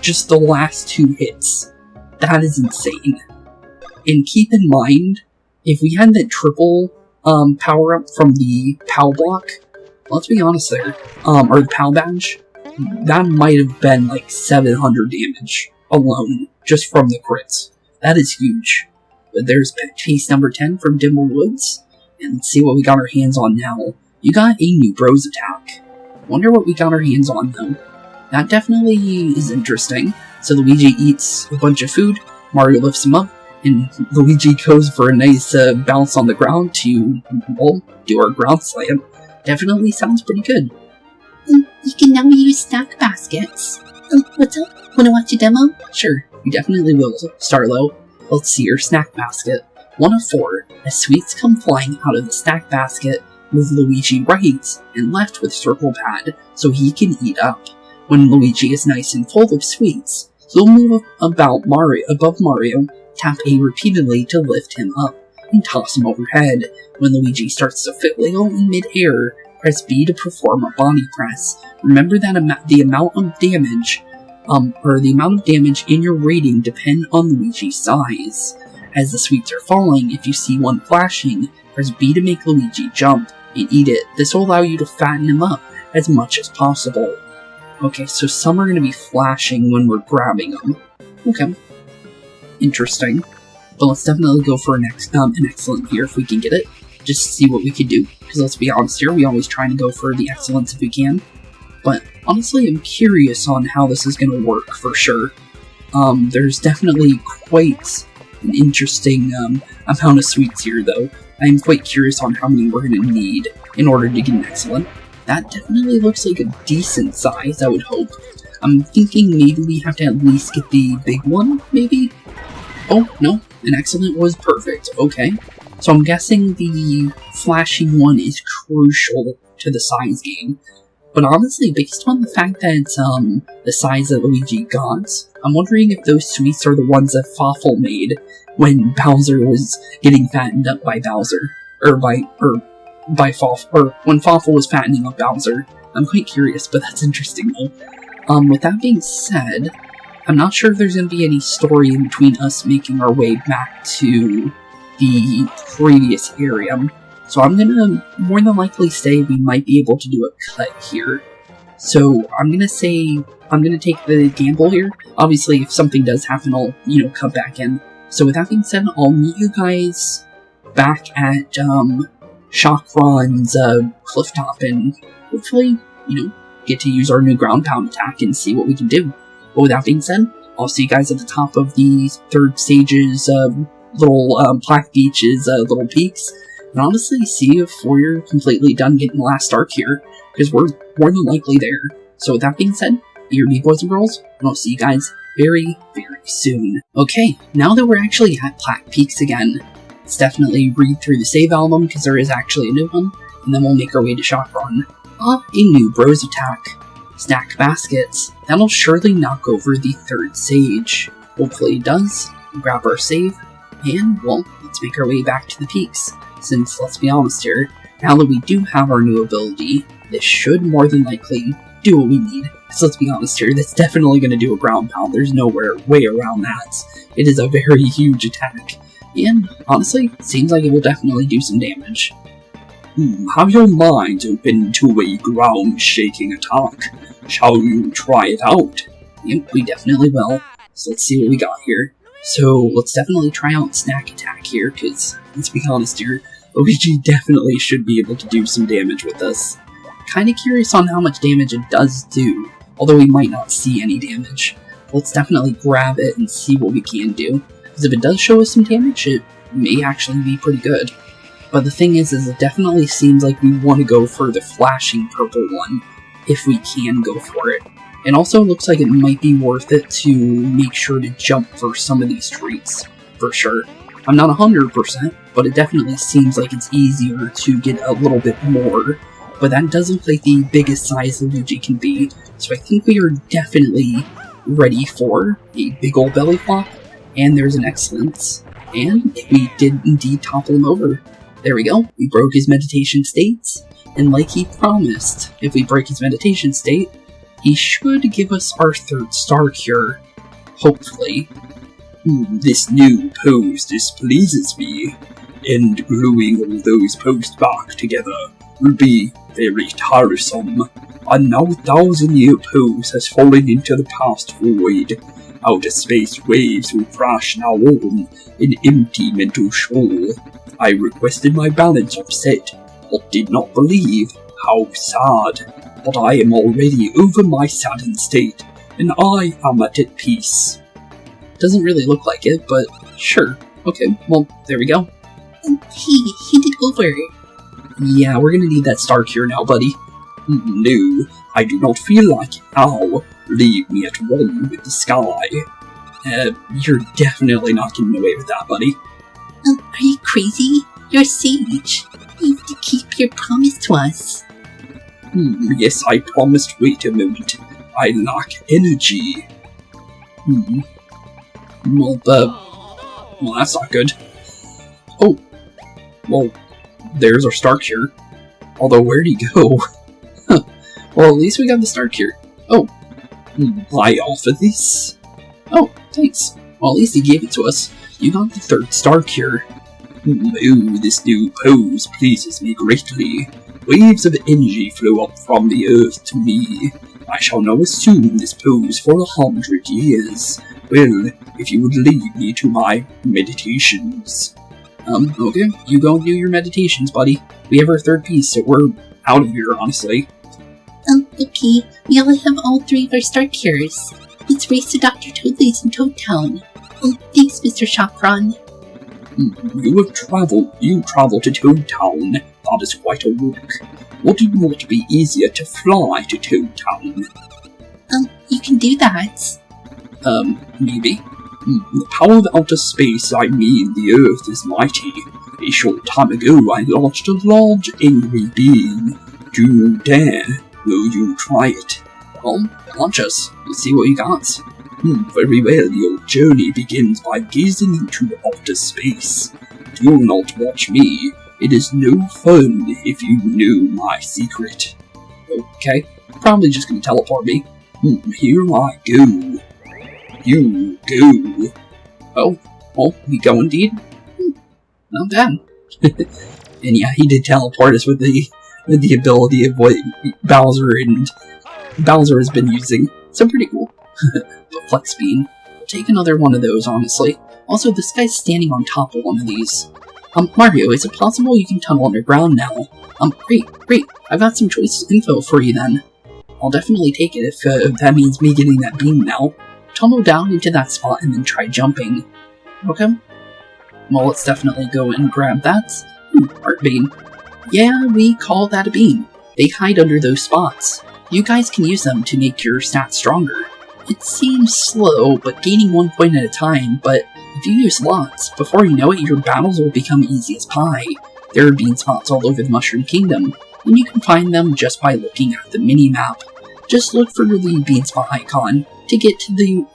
Just the last 2 hits. That is insane. And keep in mind, if we had that triple power-up from the POW block, let's be honest there, or the POW badge, that might have been like 700 damage alone, just from the crits. That is huge. But there's piece number 10 from Dimble Woods, and let's see what we got our hands on now. You got a new bros attack. Wonder what we got our hands on though. That definitely is interesting. So Luigi eats a bunch of food, Mario lifts him up, and Luigi goes for a nice bounce on the ground to, well, do our ground slam. Definitely sounds pretty good. You can now use snack baskets. What's up? Wanna watch a demo? Sure, we definitely will, Starlo. Let's see your snack basket. 1 of 4, as sweets come flying out of the snack basket, move Luigi right and left with circle pad so he can eat up. When Luigi is nice and full of sweets, he'll move above Mario, tap A repeatedly to lift him up, and toss him overhead. When Luigi starts to flail in mid-air, press B to perform a body press. Remember that the amount of damage or the amount of damage in your rating depend on Luigi's size. As the sweets are falling, if you see one flashing, press B to make Luigi jump and eat it. This will allow you to fatten him up as much as possible. Okay, so some are going to be flashing when we're grabbing them. Okay. Interesting. But let's definitely go for an excellent here if we can get it. Just to see what we can do. Because let's be honest here, we always try to go for the excellence if we can. But honestly, I'm curious on how this is going to work for sure. There's definitely quite an interesting amount of sweets here though. I'm quite curious on how many we're going to need in order to get an excellent. That definitely looks like a decent size, I would hope. I'm thinking maybe we have to at least get the big one, maybe? Oh, no, an excellent was perfect, okay. So I'm guessing the flashing one is crucial to the size game. But honestly, based on the fact that the size that Luigi got, I'm wondering if those sweets are the ones that Fawful made when Bowser was getting fattened up by Bowser. By Fawful, or when Fawful was fattening up Bowser. I'm quite curious, but that's interesting though. With that being said, I'm not sure if there's going to be any story in between us making our way back to the previous area. So I'm going to more than likely say we might be able to do a cut here. So I'm going to say, I'm going to take the gamble here. Obviously, if something does happen, I'll, cut back in. So with that being said, I'll meet you guys back at, Chakron's, cliff top and hopefully, get to use our new ground pound attack and see what we can do. But with that being said, I'll see you guys at the top of the third stage's, little, Black Beach's, little peaks. And honestly, see if we're completely done getting the last arc here, because we're more than likely there. So with that being said, here be boys and girls, and I'll see you guys very, very soon. Okay, now that we're actually at Black Peaks again, let's definitely read through the save album, because there is actually a new one, and then we'll make our way to Chakron. A new bros attack. Stack baskets. That'll surely knock over the third sage. Hopefully it does. Grab our save, and, well, let's make our way back to the peaks. Since, let's be honest here, now that we do have our new ability, this should more than likely do what we need. So let's be honest here, that's definitely going to do a ground pound. There's nowhere way around that. It is a very huge attack. And, honestly, seems like it will definitely do some damage. Have your mind open to a ground-shaking attack? Shall you try it out? Yep, we definitely will. So let's see what we got here. So let's definitely try out Snack Attack here, because, let's be honest here, Luigi definitely should be able to do some damage with this. Kinda curious on how much damage it does do, although we might not see any damage. Let's definitely grab it and see what we can do, because if it does show us some damage, it may actually be pretty good. But the thing is it definitely seems like we want to go for the flashing purple one, if we can go for it. And also looks like it might be worth it to make sure to jump for some of these treats, for sure. I'm not 100%, but it definitely seems like it's easier to get a little bit more. But that does look like the biggest size Luigi can be, so I think we are definitely ready for a big ol' belly flop, and there's an excellence. And we did indeed topple him over. There we go, we broke his meditation states, and like he promised, if we break his meditation state, he should give us our third star cure, hopefully. This new pose displeases me, and gluing all those posts back together will be very tiresome. A now 1,000-year pose has fallen into the past void. Outer space waves will crash now on an empty mental shoal. I requested my balance upset, but did not believe. How sad. But I am already over my saddened state, and I am at peace. Doesn't really look like it, but sure. Okay, well, there we go. He hit it over. Yeah, we're gonna need that star cure now, buddy. No, I do not feel like it now. Leave me at one with the sky. You're definitely not getting away with that, buddy. Are you crazy? You're a sage. You have to keep your promise to us. Yes, I promised. Wait a moment. I lack energy. Well, that's not good. Oh, well, there's our star cure. Although, where'd he go? Well, at least we got the star cure. Oh, I offer this. Oh, thanks. Well, at least he gave it to us. You got the 3rd star cure. Oh, this new pose pleases me greatly. Waves of energy flow up from the earth to me. I shall now assume this pose for 100 years. Well, if you would lead me to my meditations. Okay, you go and do your meditations, buddy. We have our 3rd piece, so we're out of here, honestly. Okay, we only have all 3 of our star cures. Let's race to Dr. Toadley's in Toad Town. Oh, thanks, Mr. Chakron. You travel to Toad Town. That is quite a walk. Would it not be easier to fly to Toad Town? You can do that. Maybe. The power of outer space, I mean the Earth, is mighty. A short time ago I launched a large, angry being. Do you dare? Will you try it? Well, launch us. Let's see what you got. Very well, your journey begins by gazing into outer space. Do not watch me. It is no fun if you know my secret. Okay, probably just gonna teleport me. Here I go. You go. Oh, well, we go indeed. Not bad. And yeah, he did teleport us with the ability of what Bowser has been using. So pretty cool. But Flex Beam. We'll take another one of those, honestly. Also, this guy's standing on top of one of these. Mario, is it possible you can tunnel underground now? Great. I've got some choice info for you then. I'll definitely take it if that means me getting that beam now. Tunnel down into that spot and then try jumping. Okay. Well, let's definitely go and grab that. Art beam. Yeah, we call that a beam. They hide under those spots. You guys can use them to make your stats stronger. It seems slow, but gaining 1 point at a time, but if you use lots, before you know it, your battles will become easy as pie. There are bean spots all over the Mushroom Kingdom, and you can find them just by looking at the mini-map. Just look for the bean spot icon to get to the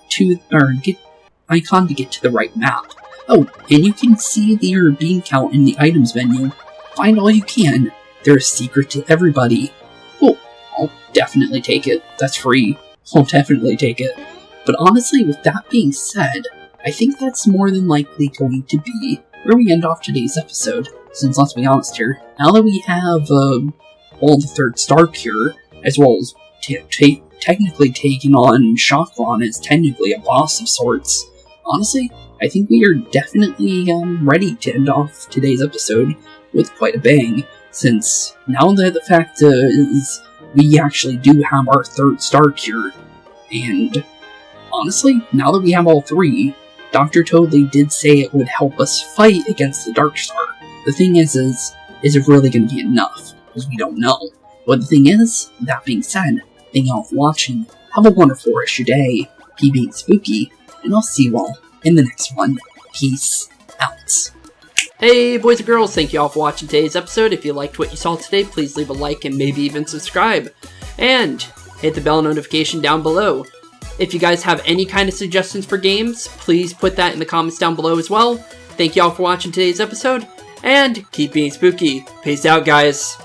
right map. Oh, and you can see your bean count in the items menu. Find all you can. They're a secret to everybody. Cool. I'll definitely take it. That's free. I'll definitely take it. But honestly, with that being said, I think that's more than likely going to be where we end off today's episode. Since, let's be honest here, now that we have all the 3rd star cure, as well as technically taking on Chakron as technically a boss of sorts, honestly, I think we are definitely ready to end off today's episode with quite a bang, since now that the fact is we actually do have our 3rd star cure, and honestly, now that we have all 3, Dr. Toadley did say it would help us fight against the Dark Star. The thing is it really going to be enough? Because we don't know. But the thing is, that being said, thank you all for watching, have a wonderful rest of your day, keep being spooky, and I'll see you all in the next one. Peace out. Hey boys and girls, thank you all for watching today's episode. If you liked what you saw today, please leave a like and maybe even subscribe. And hit the bell notification down below. If you guys have any kind of suggestions for games, please put that in the comments down below as well. Thank you all for watching today's episode, and keep being spooky. Peace out, guys.